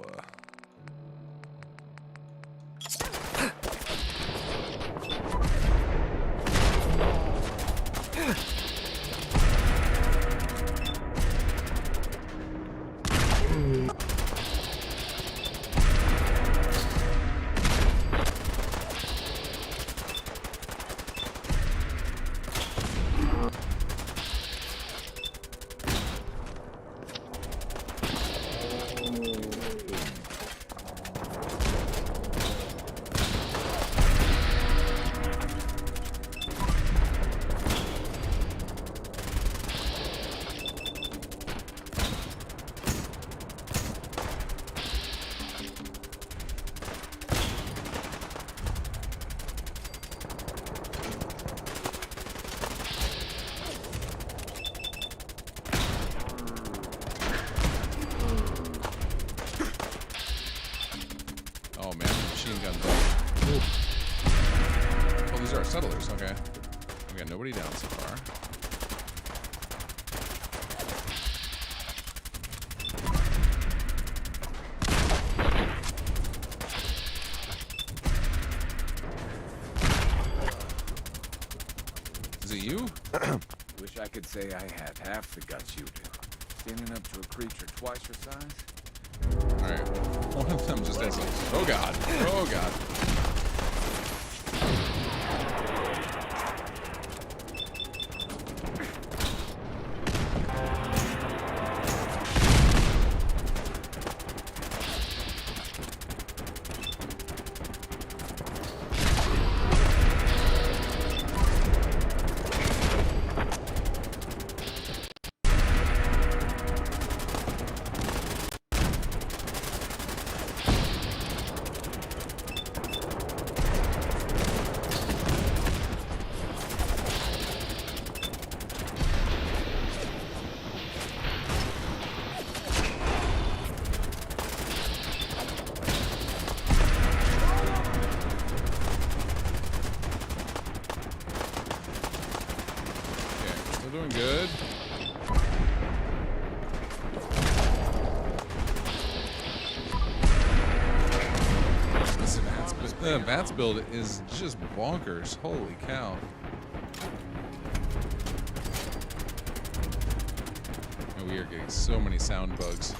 Nobody down so far. Is it you? Wish I could say I had half the guts you do. Standing up to a creature twice your size? Alright. One of them just has like, oh god. Oh god. Doing good. The VATS build is just bonkers. Holy cow. And we are getting so many sound bugs.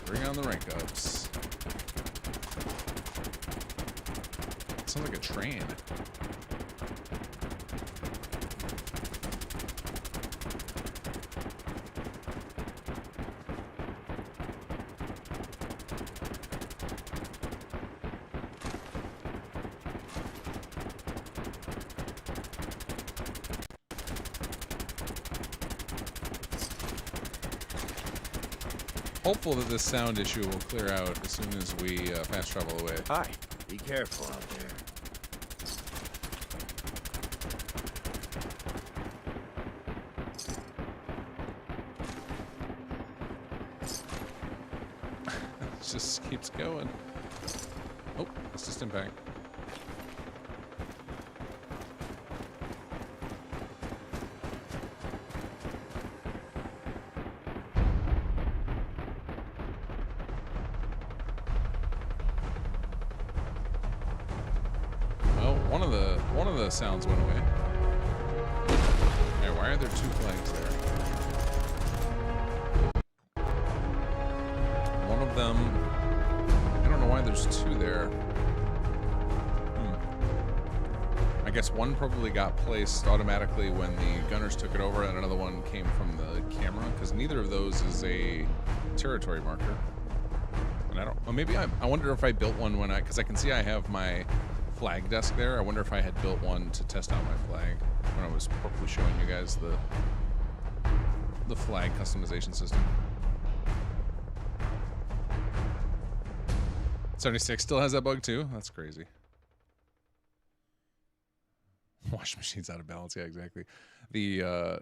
Bring on the rank ups. Sounds like a train. Hopeful that this sound issue will clear out as soon as we fast travel away. Hi. Be careful out there. It just keeps going. Oh, assist impact. Well, one of the sounds went away. Hey, why are there two flags there? One of them, I don't know why there's two there. I guess one probably got placed automatically when the gunners took it over, and another one came from the camera, because neither of those is a territory marker. And I don't, well, maybe I wonder if I built one when because I can see I have my flag desk there. I wonder if I had built one to test out my flag when I was probably showing you guys the flag customization system. 76 still has that bug too? That's crazy. Washing machine's out of balance. Yeah, exactly. The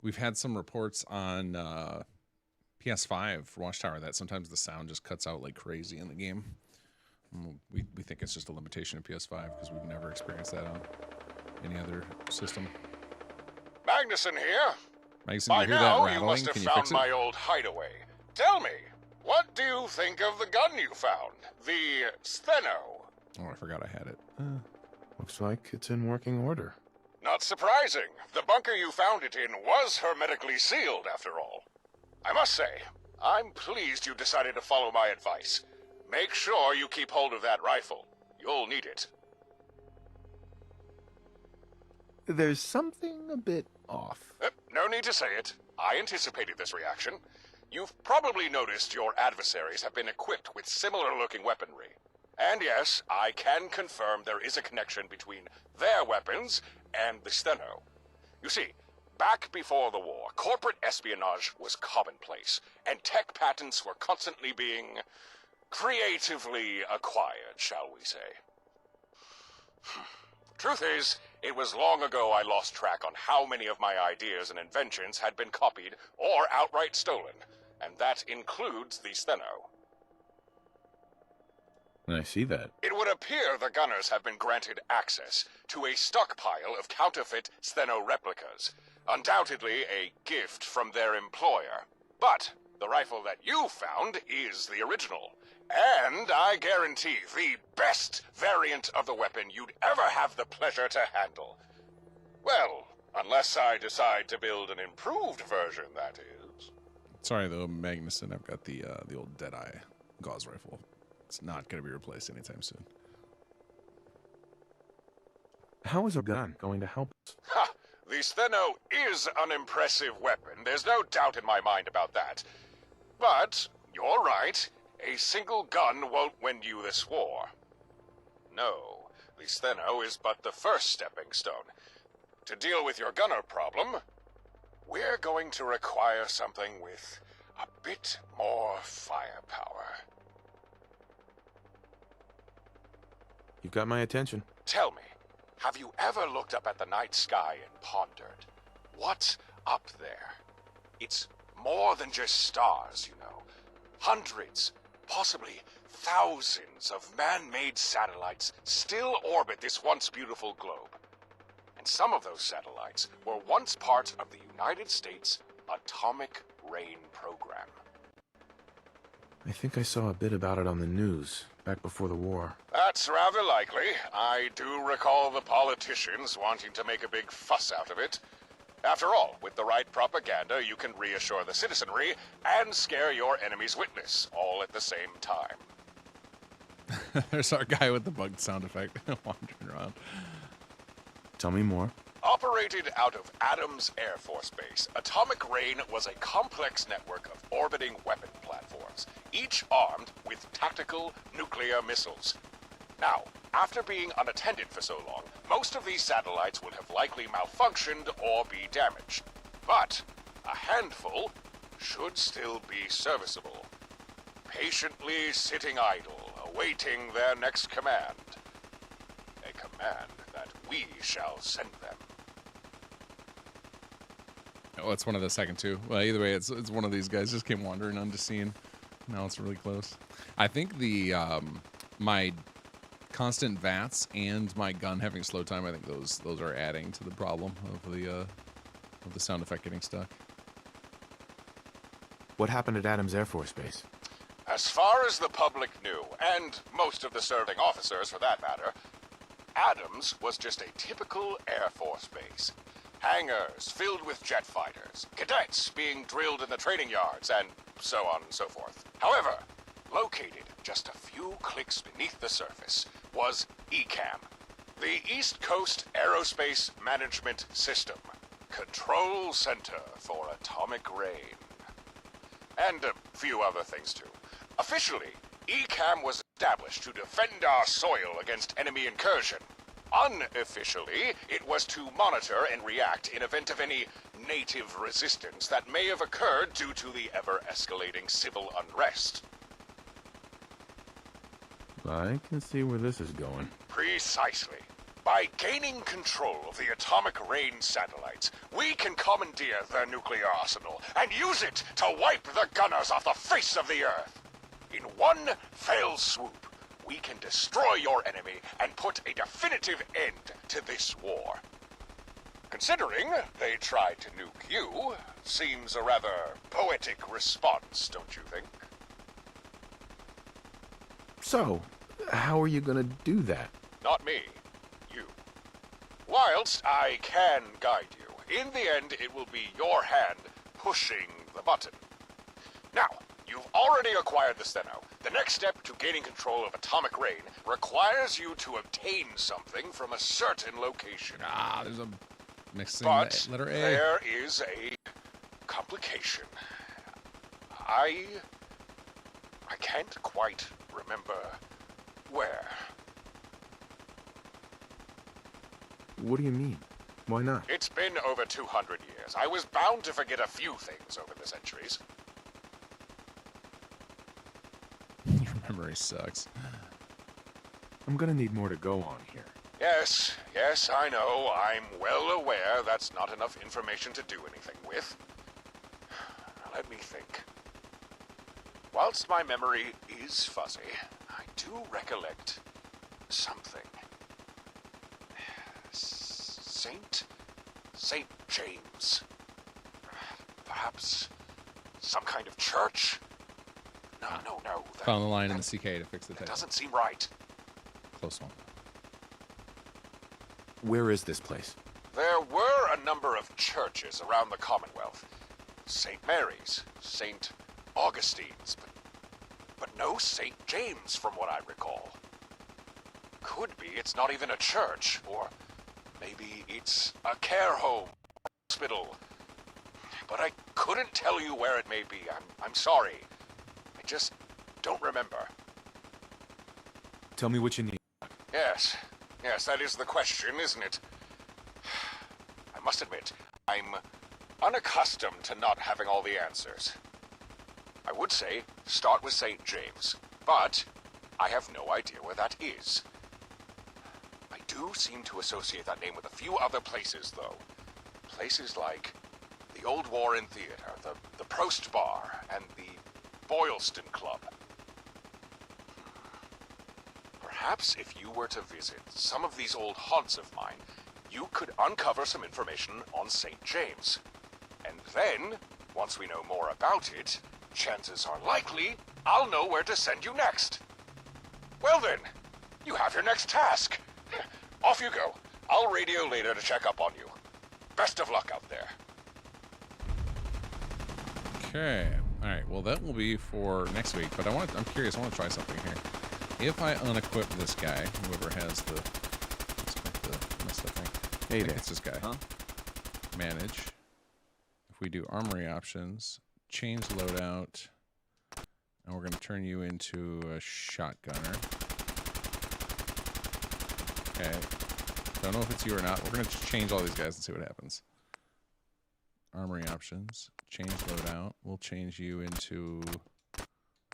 we've had some reports on PS5 for Watchtower that sometimes the sound just cuts out like crazy in the game. We think it's just a limitation of PS5 because we've never experienced that on any other system. Magnuson here. Magnuson, By you hear now, that rattling? you must have Can you found fix it? my old hideaway. Tell me, what do you think of the gun you found? The Steno? Oh, I forgot I had it. Looks like it's in working order. Not surprising. The bunker you found it in was hermetically sealed, after all. I must say, I'm pleased you decided to follow my advice. Make sure you keep hold of that rifle. You'll need it. There's something a bit off. No need to say it. I anticipated this reaction. You've probably noticed your adversaries have been equipped with similar-looking weaponry. And yes, I can confirm there is a connection between their weapons and the Steno. You see, back before the war, corporate espionage was commonplace, and tech patents were constantly being creatively acquired, shall we say. Truth is, it was long ago I lost track on how many of my ideas and inventions had been copied or outright stolen, and that includes the Steno. I see that. It would appear the gunners have been granted access to a stockpile of counterfeit Stheno replicas. Undoubtedly a gift from their employer. But the rifle that you found is the original. And I guarantee the best variant of the weapon you'd ever have the pleasure to handle. Well, unless I decide to build an improved version, that is. Sorry though, Magnus, and I've got the old Deadeye gauze rifle. It's not going to be replaced anytime soon. How is a gun going to help us? Ha! The Stheno is an impressive weapon. There's no doubt in my mind about that. But, you're right. A single gun won't win you this war. No, the Stheno is but the first stepping stone. To deal with your gunner problem, we're going to require something with a bit more firepower. You've got my attention. Tell me, have you ever looked up at the night sky and pondered, what's up there? It's more than just stars, you know. Hundreds, possibly thousands of man-made satellites still orbit this once beautiful globe. And some of those satellites were once part of the United States Atomic Rain Program. I think I saw a bit about it on the news, back before the war. That's rather likely. I do recall the politicians wanting to make a big fuss out of it. After all, with the right propaganda, you can reassure the citizenry and scare your enemy's witness, all at the same time. There's our guy with the bugged sound effect wandering around. Tell me more. Operated out of Adams Air Force Base, Atomic Rain was a complex network of orbiting weapon platforms, each armed with tactical nuclear missiles. Now, after being unattended for so long, most of these satellites would have likely malfunctioned or be damaged. But a handful should still be serviceable, patiently sitting idle, awaiting their next command. A command that we shall send them. Oh, it's one of the second two. Well, either way, it's one of these guys just came wandering unseen. Now it's really close. I think the my constant VATS and my gun having slow time, I think those are adding to the problem of the sound effect getting stuck. What happened at Adams Air Force Base? As far as the public knew, and most of the serving officers for that matter, Adams was just a typical Air Force base. Hangars filled with jet fighters, cadets being drilled in the training yards, and so on and so forth. However, located just a few clicks beneath the surface was ECAM, the East Coast Aerospace Management System, Control Center for Atomic Rain. And a few other things too. Officially, ECAM was established to defend our soil against enemy incursion. Unofficially, it was to monitor and react in event of any native resistance that may have occurred due to the ever-escalating civil unrest. I can see where this is going. Precisely. By gaining control of the Atomic Rain satellites, we can commandeer their nuclear arsenal and use it to wipe the gunners off the face of the Earth. In one fell swoop, we can destroy your enemy and put a definitive end to this war. Considering they tried to nuke you, seems a rather poetic response, don't you think? So, how are you gonna do that? Not me. You. Whilst I can guide you, in the end it will be your hand pushing the button. Now, you've already acquired the Stheno. The next step to gaining control of Atomic Rain requires you to obtain something from a certain location. Ah, there's a mixing But letter A. there is a complication. I can't quite remember where. What do you mean? Why not? It's been over 200 years. I was bound to forget a few things over the centuries. Your memory sucks. I'm gonna need more to go on here. Yes, I know. I'm well aware that's not enough information to do anything with. Let me think. Whilst my memory is fuzzy, I do recollect something. Saint James. Perhaps some kind of church? No. Found the line in the CK to fix the That title. doesn't seem right. Close one. Where is this place? There were a number of churches around the Commonwealth. St. Mary's, St. Augustine's, but no St. James from what I recall. Could be it's not even a church, or maybe it's a care home, hospital. But I couldn't tell you where it may be. I'm sorry. I just don't remember. Tell me what you need. Yes, that is the question, isn't it? I must admit, I'm unaccustomed to not having all the answers. I would say start with St. James, but I have no idea where that is. I do seem to associate that name with a few other places, though. Places like the Old Warren Theater, the Prost Bar, and the Boylston Club. Perhaps if you were to visit some of these old haunts of mine, you could uncover some information on St. James. And then, once we know more about it, chances are likely I'll know where to send you next. Well then, you have your next task. Off you go. I'll radio later to check up on you. Best of luck out there. Okay. All right. Well, that will be for next week. But I'm curious. I want to try something here. If I unequip this guy, whoever has the messed up thing. Hey there. It's this guy. Huh? Manage. If we do armory options, change loadout, and we're going to turn you into a shotgunner. Okay. Don't know if it's you or not. We're going to change all these guys and see what happens. Armory options, change loadout. We'll change you into a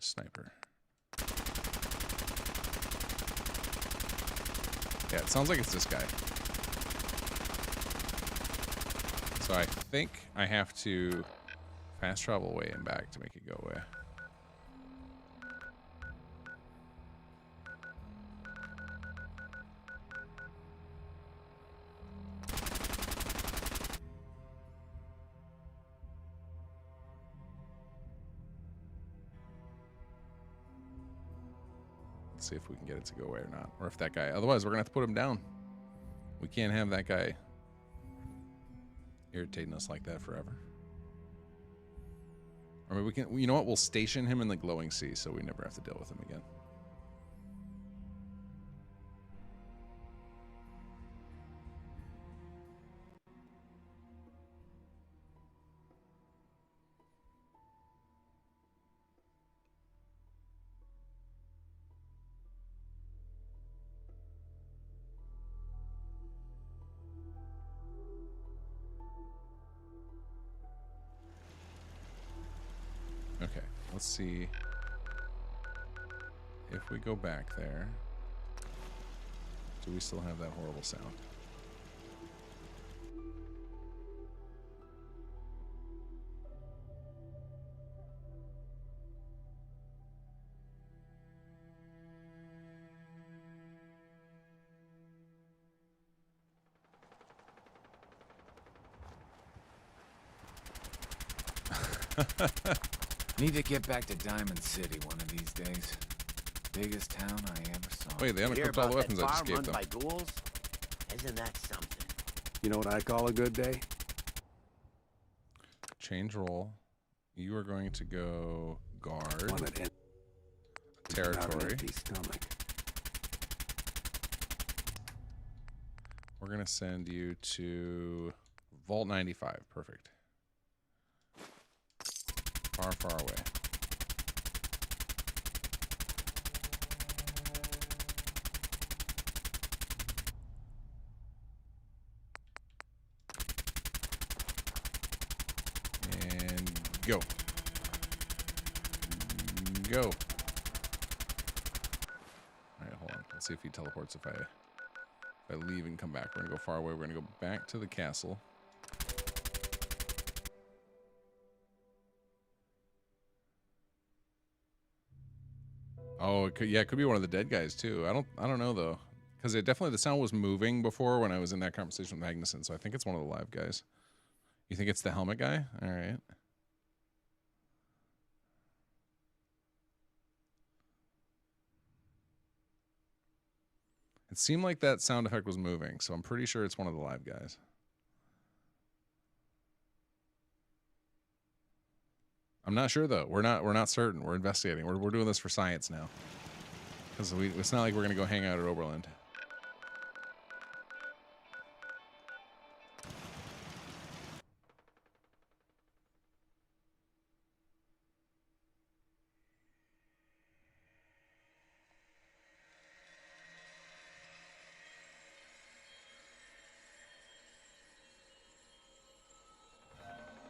sniper. Yeah, it sounds like it's this guy. So I think I have to fast travel away and back to make it go away. See if we can get it to go away or not, or if that guy, otherwise we're gonna have to put him down. We can't have that guy irritating us like that forever. Or maybe we can, you know what, we'll station him in the glowing sea so we never have to deal with him again. Okay, let's see if we go back there. Do we still have that horrible sound? Need to get back to Diamond City one of these days. Biggest town I ever saw. Wait, they unequipped all the weapons I just gave them. By ghouls? Isn't that something? You know what I call a good day? Change role. You are going to go guard. One at Territory. Stomach. We're going to send you to Vault 95. Perfect. Far, far away. And go. Go. All right, hold on. Let's see if he teleports if I leave and come back. We're going to go far away. We're going to go back to the castle. Oh, it could, yeah, it could be one of the dead guys too. I don't know though, because it definitely the sound was moving before when I was in that conversation with Magnus, so I think it's one of the live guys. You think it's the helmet guy? All right. It seemed like that sound effect was moving, so I'm pretty sure it's one of the live guys. I'm not sure though. We're not certain. We're investigating. We're doing this for science now. Because it's not like we're gonna go hang out at Oberland.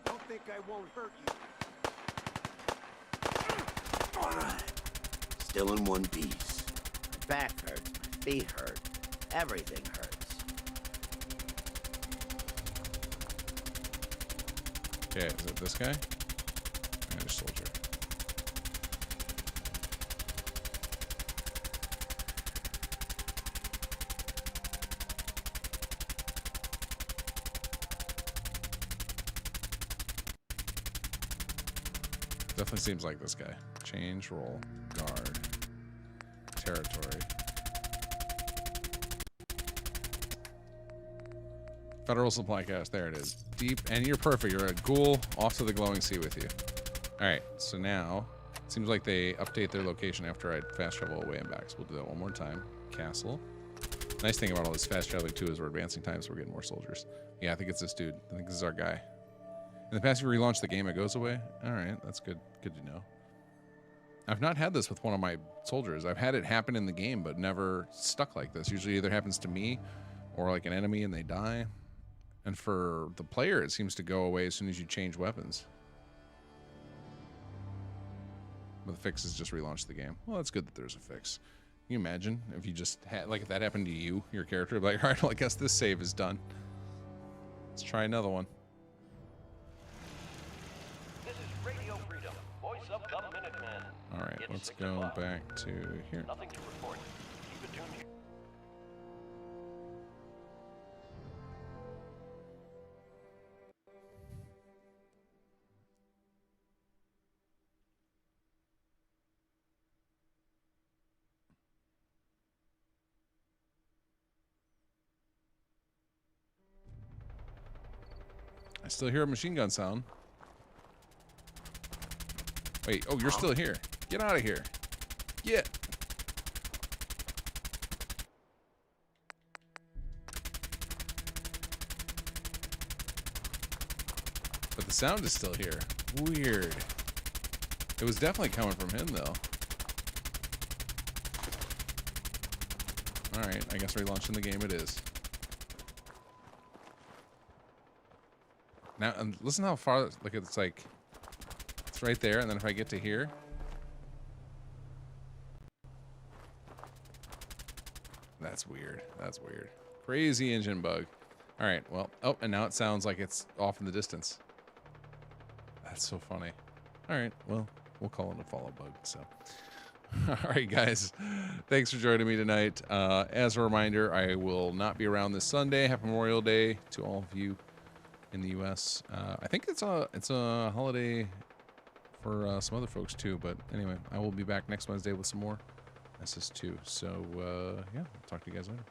Don't think I won't hurt you. All right. Still in one piece. My back hurts, my feet hurt. Everything hurts. Okay, is it this guy? Another soldier. Definitely seems like this guy. Change role. Guard. Territory. Federal supply cache. There it is. Deep. And you're perfect. You're a ghoul off to the glowing sea with you. Alright. So now, it seems like they update their location after I fast travel away and back. So we'll do that one more time. Castle. Nice thing about all this fast traveling too is we're advancing time, so we're getting more soldiers. Yeah, I think it's this dude. I think this is our guy. In the past, if you relaunch the game, it goes away. All right, that's good. Good to know. I've not had this with one of my soldiers. I've had it happen in the game, but never stuck like this. Usually either happens to me or like an enemy and they die. And for the player, it seems to go away as soon as you change weapons. But the fix is just relaunch the game. Well, it's good that there's a fix. Can you imagine if you just had, like, if that happened to you, your character, would be like, all right, well, I guess this save is done. Let's try another one. This is Radio Freedom, voice of the Minutemen. All right, It's let's 6 go o'clock. back to here. Nothing to report. Keep it tuned here. I still hear a machine gun sound. Wait, oh, you're still here. Get out of here. Get. But the sound is still here. Weird. It was definitely coming from him, though. Alright, I guess relaunching the game it is. Now, and listen how far, look, it's like, it's right there, and then if I get to here. That's weird. That's weird. Crazy engine bug. All right, well, oh, and now it sounds like it's off in the distance. That's so funny. All right, well, we'll call it a follow bug, so. All right, guys, thanks for joining me tonight. As a reminder, I will not be around this Sunday. Happy Memorial Day to all of you in the U.S. I think it's a holiday for some other folks too, but anyway, I will be back next Wednesday with some more SS2. So yeah, I'll talk to you guys later.